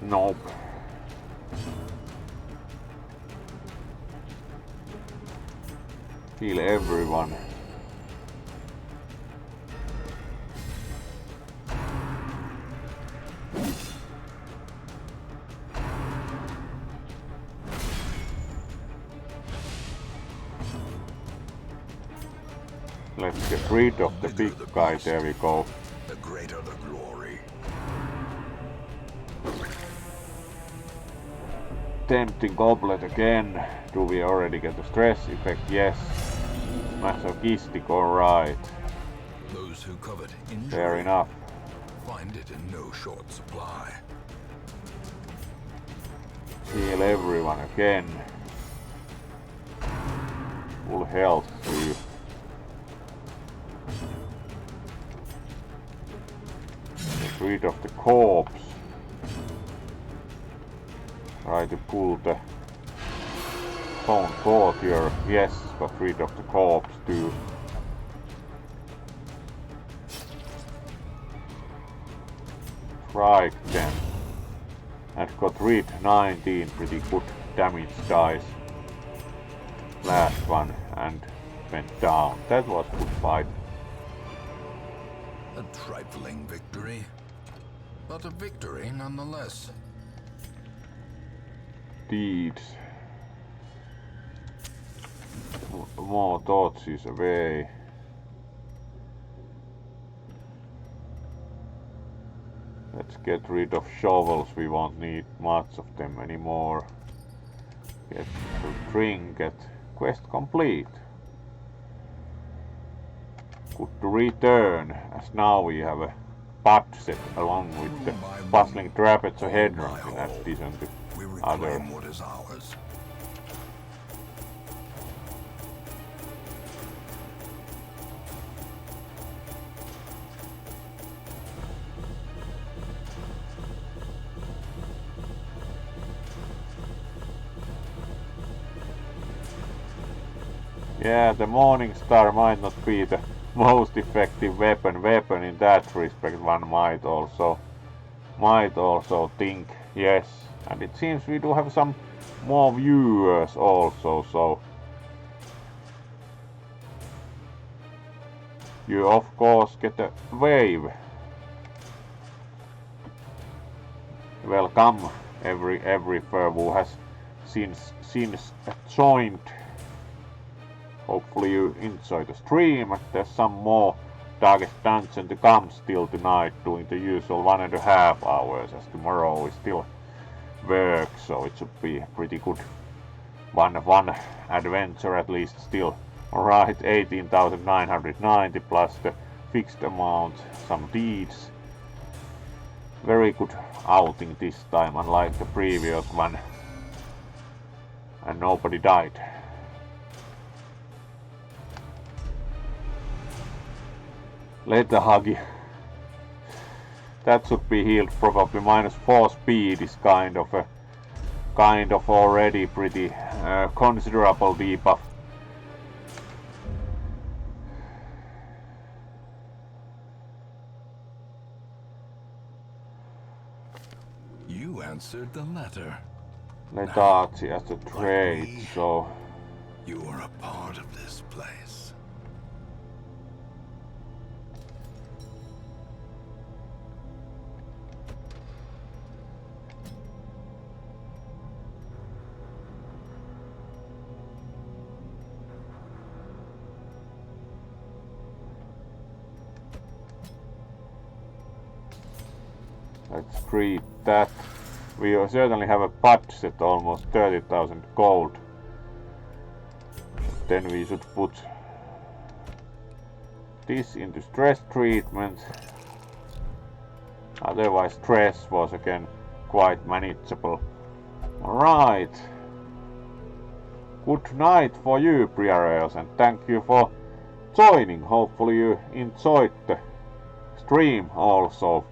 Nope. Kill everyone. Let's get rid of the big guy, there we go. The greater the glory. Tempting goblet again. Do we already get the stress effect? Yes. Masochistic, alright. Those who covet injury, Fair enough. find it in no short supply. Heal everyone again. Full health to you. Get rid of the corpse. Try to pull the stone courtier. Yes, got rid of the corpse too. Strike them. And got rid 19 pretty good damage dice. Last one and went down. That was a good fight. A trifling victory, but a victory nonetheless. Deeds. More thoughts is away. Let's get rid of shovels, we won't need much of them anymore. Get the trinket. Quest complete. Good to return, as now we have a bud set along with the puzzling trapezohedron in addition to We other. reclaim what is ours. Yeah, the Morning Star might not be the most effective weapon in that respect, one might also think, yes. And it seems we do have some more viewers also, so you of course get a wave. Welcome every fur who has since joined. Hopefully you enjoy the stream. There's some more Darkest Dungeon to come still tonight, doing the usual 1.5 hours, as tomorrow is still work, so it should be a pretty good one adventure at least still. Alright, 18,990 plus the fixed amount, some deeds. Very good outing this time, unlike the previous one. And nobody died. Leather Huggy. That should be healed probably. -4 speed is kind of already pretty considerable debuff. You answered the letter. Lethargy as a trait, so You are a part of this place. let's treat that. We certainly have a budget, almost 30,000 gold. Then we should put this into stress treatment. Otherwise stress was again quite manageable. Alright. Good night for you, Briareos, and thank you for joining. Hopefully you enjoyed the stream also.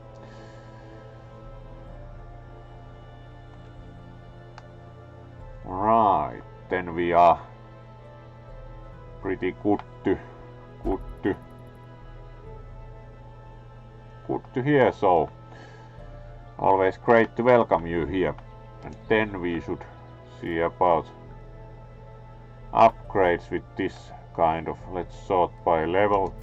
Right, then we are pretty good to hear, so always great to welcome you here. And then we should see about upgrades with this kind of, let's sort by level.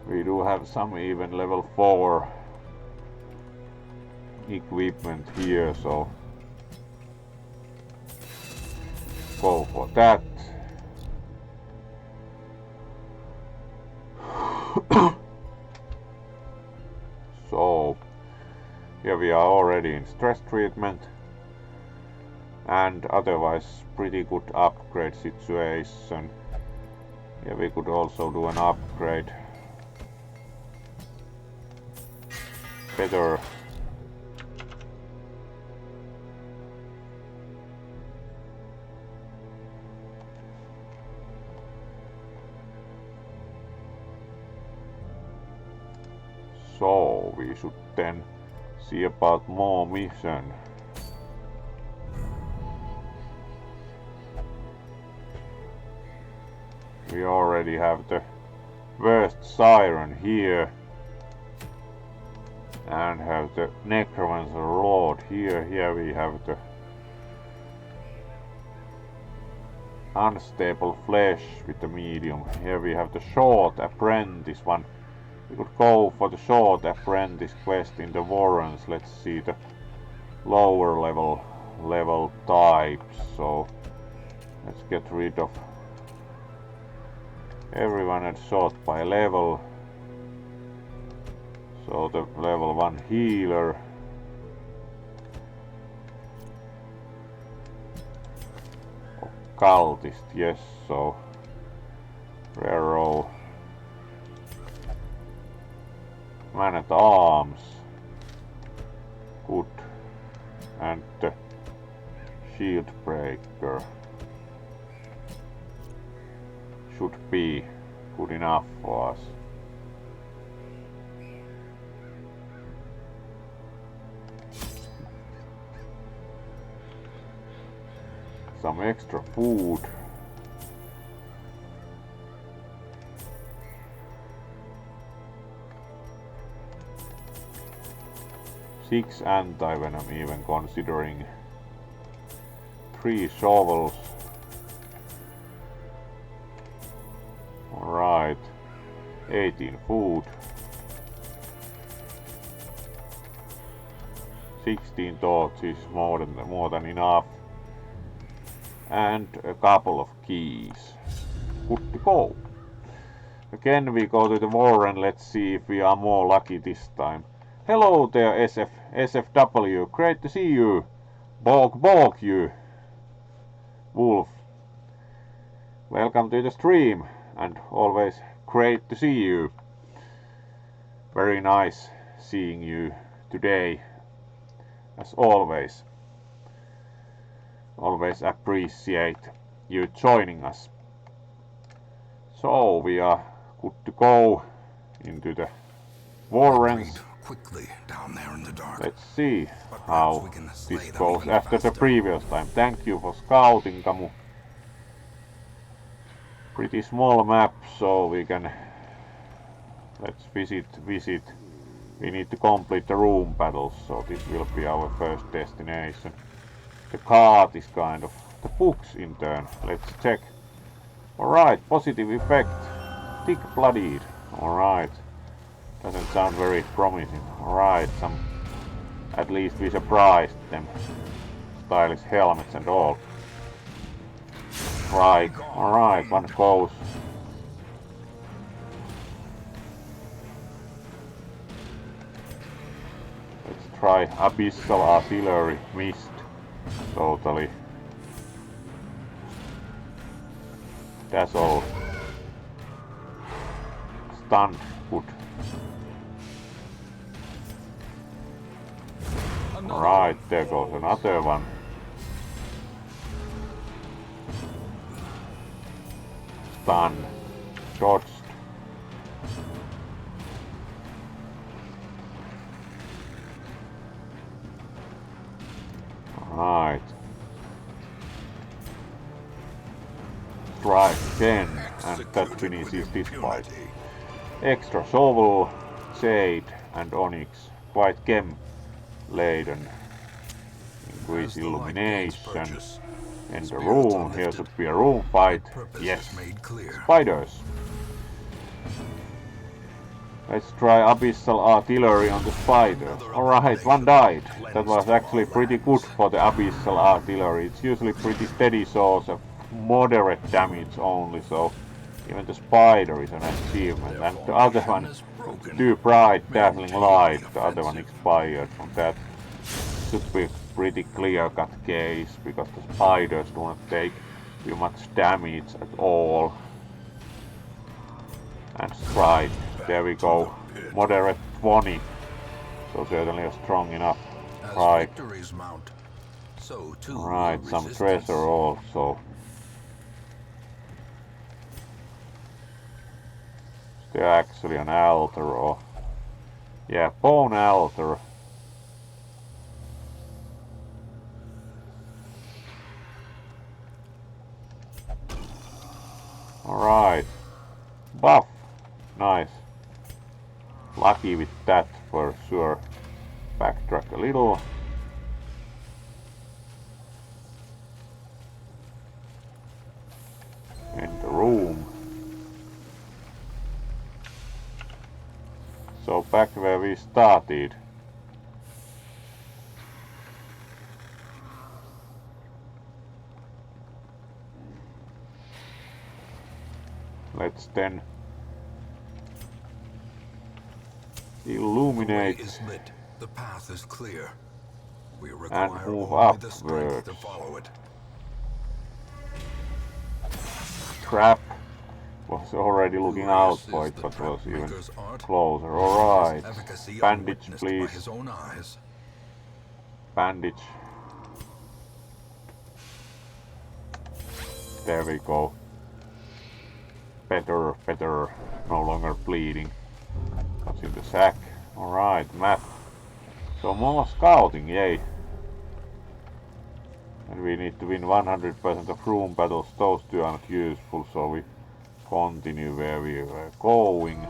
We do have some even level 4 equipment here, so go for that. So here we are already in stress treatment, and otherwise pretty good upgrade situation. Here we could also do an upgrade. Better so we should then see about more mission. We already have the worst siren here. And have the Necromancer Lord here. Here we have the Unstable Flesh with the medium. Here we have the Short Apprentice one. We could go for the Short Apprentice quest in the Warrens. Let's see the lower level types. So let's get rid of everyone at sort by level. So the level 1 healer. Occultist, yes, so Raro. Man at Arms. Good. And the Shield Breaker. Should be good enough for us. Some extra food. Six anti-venom, even considering 3 shovels. Alright, 18 food. 16 torches, more than enough. and a couple of keys. Good to go. Again we go to the war and let's see if we are more lucky this time. Hello there SFW, great to see you. Bog you. Wolf. Welcome to the stream and always great to see you. Very nice seeing you today, as always. Always appreciate you joining us. So we are good to go into the warrens. Quickly down there in the dark. Let's see how this goes after the previous time. Thank you for scouting, Kamu. Pretty small map, so we can... Let's visit. We need to complete the room battles, so this will be our first destination. The card is kind of... The books in turn. Let's check. Alright, positive effect. Thick bloodied. Alright. Doesn't sound very promising. Alright, some... At least we surprised them. Stylish helmets and all. Right, alright, one goes. Let's try Abyssal Artillery. Missed. Totally. That's all. Stunned. Good. Alright, there goes another one. Stunned. Dodged. Alright. Strike again, and that finishes this fight. Extra shovel, jade and onyx, quite gem laden. Increase illumination. Enter room, here should be a room fight. Yes, spiders. Let's try Abyssal Artillery on the spiders. Alright, one died. That was actually pretty good for the Abyssal Artillery. It's usually pretty steady source of moderate damage only, so even the spider is an achievement. And the other one, too bright, dazzling light, the other one expired from that. Should be pretty clear-cut case, because the spiders do not take too much damage at all. And strike, there we go, moderate 20, so certainly a strong enough strike. Right, some treasure also. Is there actually an altar or... Yeah, bone altar. Alright. Buff. Nice. Lucky with that for sure. Backtrack a little. In the room. So back where we started. Let's then illuminate. The way is lit. The path is clear. We And require move only the strength upwards. to follow it. Trap was already looking out for it, but was even closer. Alright. Bandage, please. Bandage. There we go. Better. No longer bleeding. What's in the sack? Alright, map. So more scouting, yay. And we need to win 100% of room battles. Those two are not useful, so we continue where we were going.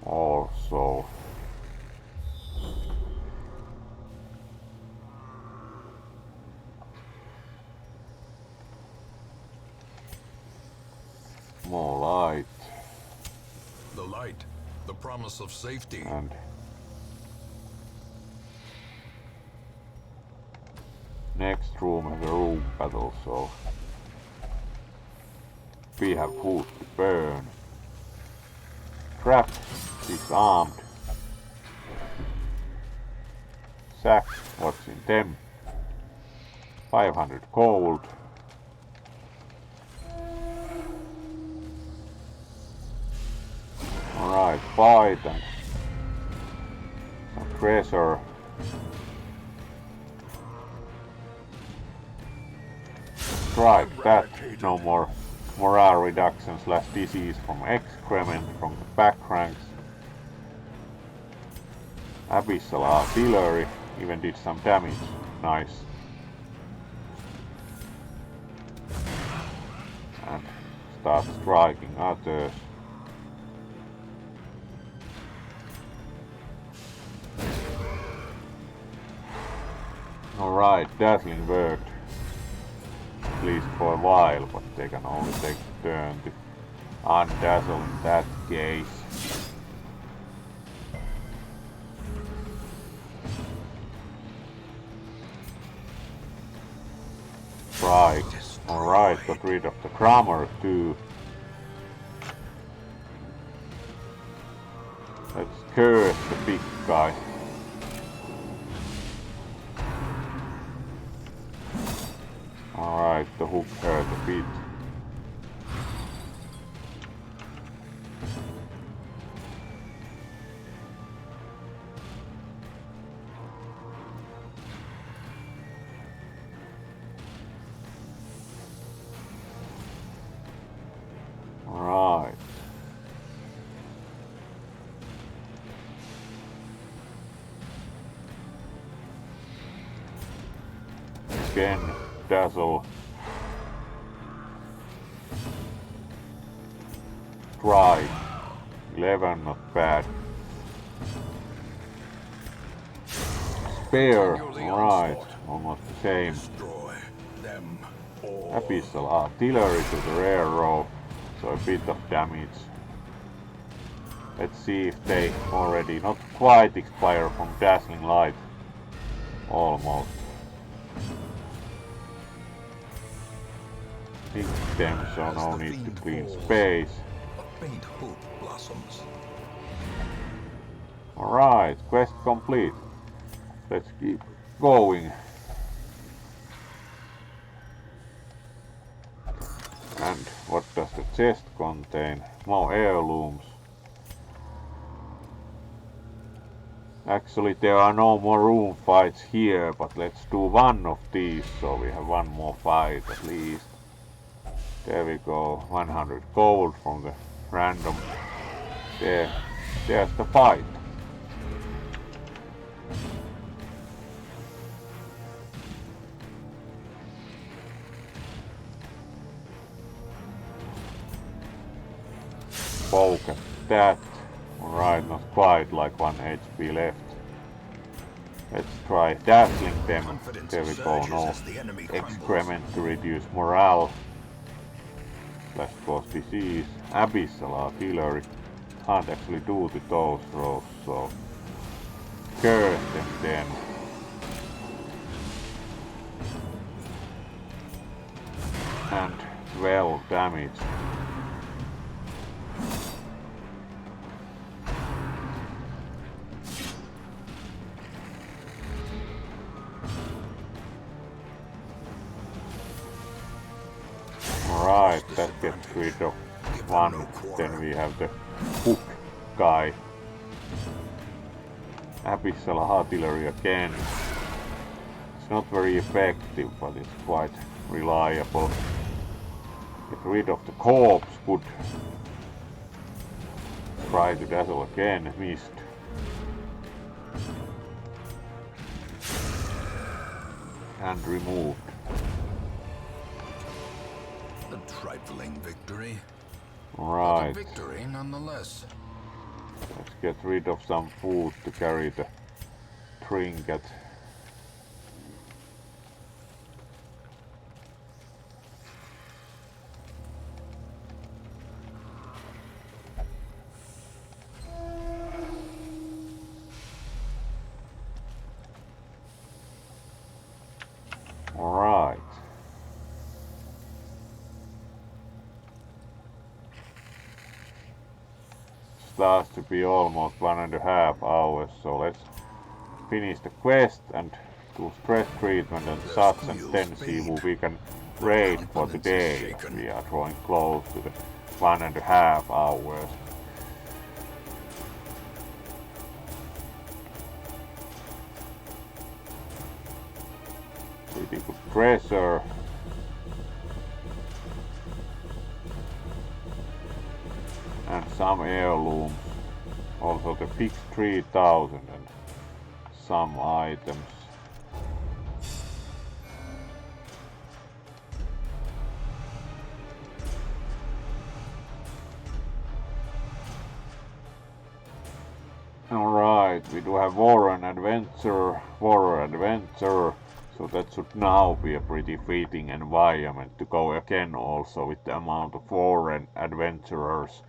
Also. More light. The light, the promise of safety. And Next room has a room battle, so we have food to burn. Trapped, disarmed. Sack, what's in them? 500 gold. Alright, fight and some treasure. Strike that, no more morale reduction / disease from excrement from the back ranks. Abyssal artillery even did some damage, nice. And start striking others. Alright, dazzling worked. At least for a while, but they can only take a turn to undazzle in that case. Right, alright, got rid of the grammar too. Let's curse the big guy. Alright, the hook hurt a bit. Alright. Again, dazzle. Strike. 11, not bad. Spare, alright, almost the same. Abyssal artillery to the rear row, so a bit of damage. Let's see if they already not quite expire from dazzling light. Almost. Hit them, so no need to clean space. Faint hope blossoms. Alright, quest complete. Let's keep going. And what does the chest contain? More heirlooms. Actually, there are no more room fights here, but let's do one of these, so we have one more fight at least. There we go, 100 gold from the random. There's the fight. Poke at that. Alright, not quite, like 1 HP left. Let's try dazzling them. There we go, no excrement to reduce morale. Let's cause disease. Abyssal artillery. Can't actually do to those rows, so curse them then. And 12 damage. Alright, that gets rid of one. Then we have the hook guy. Abyssal artillery again. It's not very effective, but it's quite reliable. Get rid of the corpse, good. Try to dazzle again, missed. And removed. A trifling victory. Right. But a victory nonetheless. Let's get rid of some food to carry the trinket. Alright. Starts to be almost 1.5 hours, so let's finish the quest and do stress treatment and such, and then see who we can raid for today. We are drawing close to the 1.5 hours. Pretty good treasure. And some heirlooms. Also the fixed 3000 and some items. Alright, we do have War and Adventure, so that should now be a pretty fitting environment to go again, also with the amount of foreign adventurers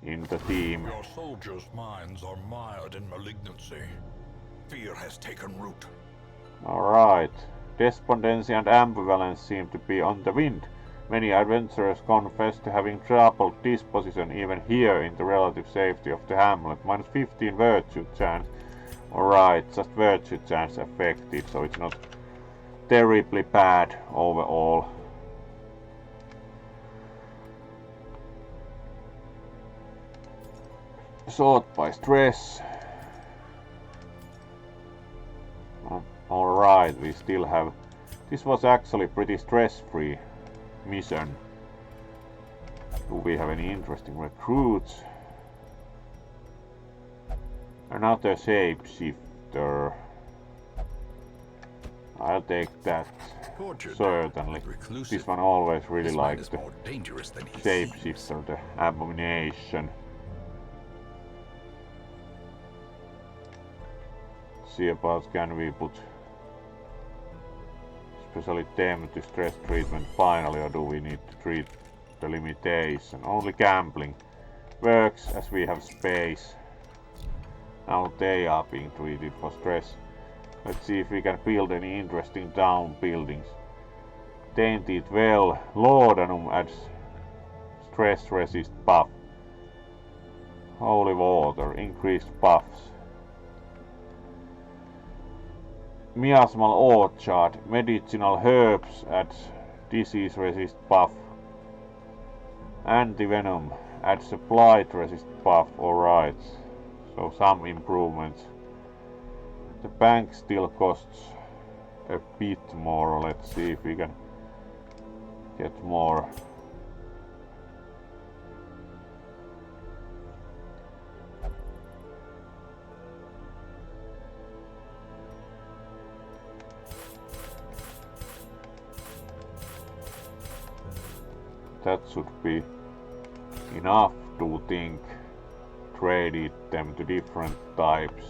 in the team. Your soldiers' minds are mired in malignancy. Fear has taken root. Alright, despondency and ambivalence seem to be on the wind. Many adventurers confess to having troubled disposition even here in the relative safety of the hamlet. Minus 15 virtue chance. Alright, just virtue chance affected, so it's not terribly bad overall. Sort by stress. Alright, we still have... This was actually pretty stress-free mission. Do we have any interesting recruits? Another shapeshifter. I'll take that. Certainly. This one always really likes the shapeshifter, the abomination. See about can we put especially them to stress treatment finally, or do we need to treat the limitation? Only gambling works as we have space. Now they are being treated for stress. Let's see if we can build any interesting down buildings. Tainted Well, Laudanum adds stress resist buff. Holy Water, increased buffs. Miasmal Orchard, medicinal herbs adds disease resist buff. Anti-venom adds a blight resist buff. Alright, so some improvements. The bank still costs a bit more. Let's see if we can get more. That should be enough to think. Traded them to different types.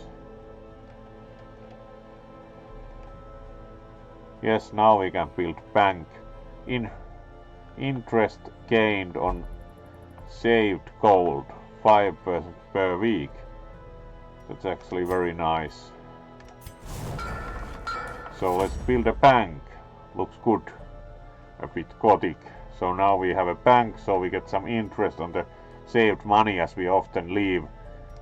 Yes, now we can build bank. Interest gained on saved gold, 5% per week. That's actually very nice. So let's build a bank. Looks good. A bit Gothic. So now we have a bank, so we get some interest on the saved money, as we often leave.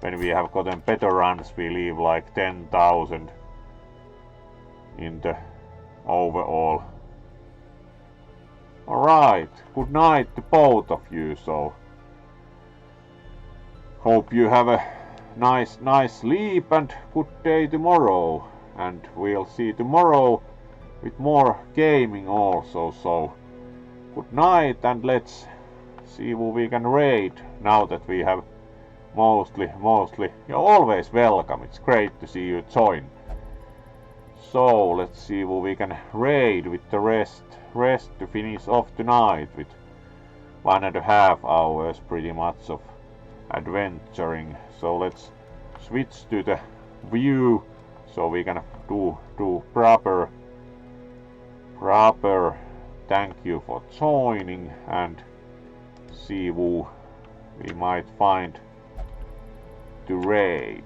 When we have gotten better runs, we leave like 10,000 in the overall. Alright, good night to both of you, so hope you have a nice sleep and good day tomorrow. And we'll see tomorrow with more gaming also, so good night, and let's see who we can raid now that we have mostly. You're always welcome, it's great to see you join. So let's see who we can raid with the rest to finish off tonight with 1.5 hours pretty much of adventuring. So let's switch to the view so we can do proper thank you for joining and see who we might find to raid.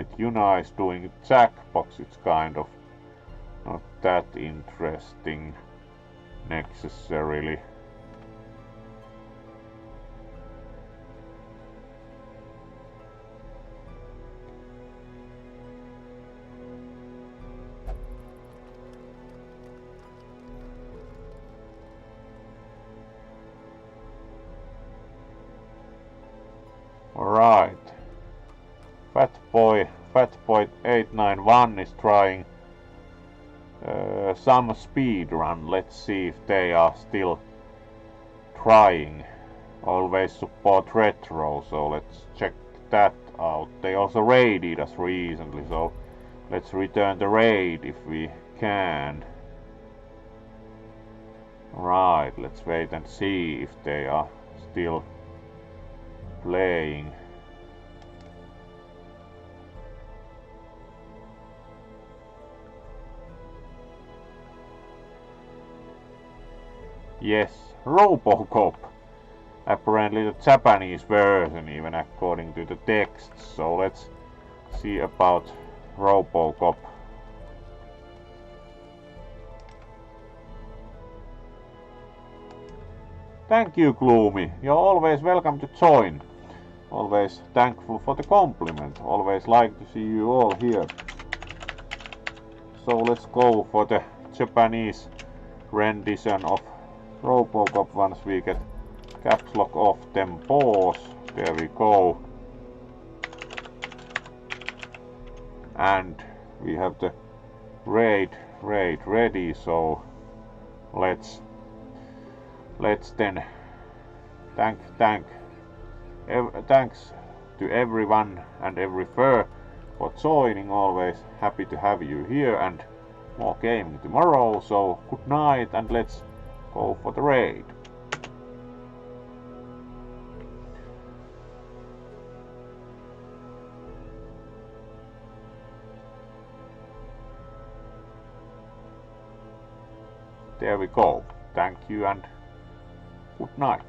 like Unice doing jackbox. It's kind of not that interesting necessarily. Alright. Fatboy 891 is trying some speed run. Let's see if they are still trying. Always support retro, so let's check that out. They also raided us recently, so let's return the raid if we can. Right, let's wait and see if they are still playing. Yes, Robocop. Apparently the Japanese version, even according to the text. So let's see about Robocop. Thank you, Gloomy. You're always welcome to join. Always thankful for the compliment. Always like to see you all here. So let's go for the Japanese rendition of Robocop once we get caps lock off them paws. There we go. And we have the raid ready, so let's then thanks to everyone and every fur for joining. Always happy to have you here, and more gaming tomorrow. So good night, and let's go for the raid. There we go. Thank you and good night.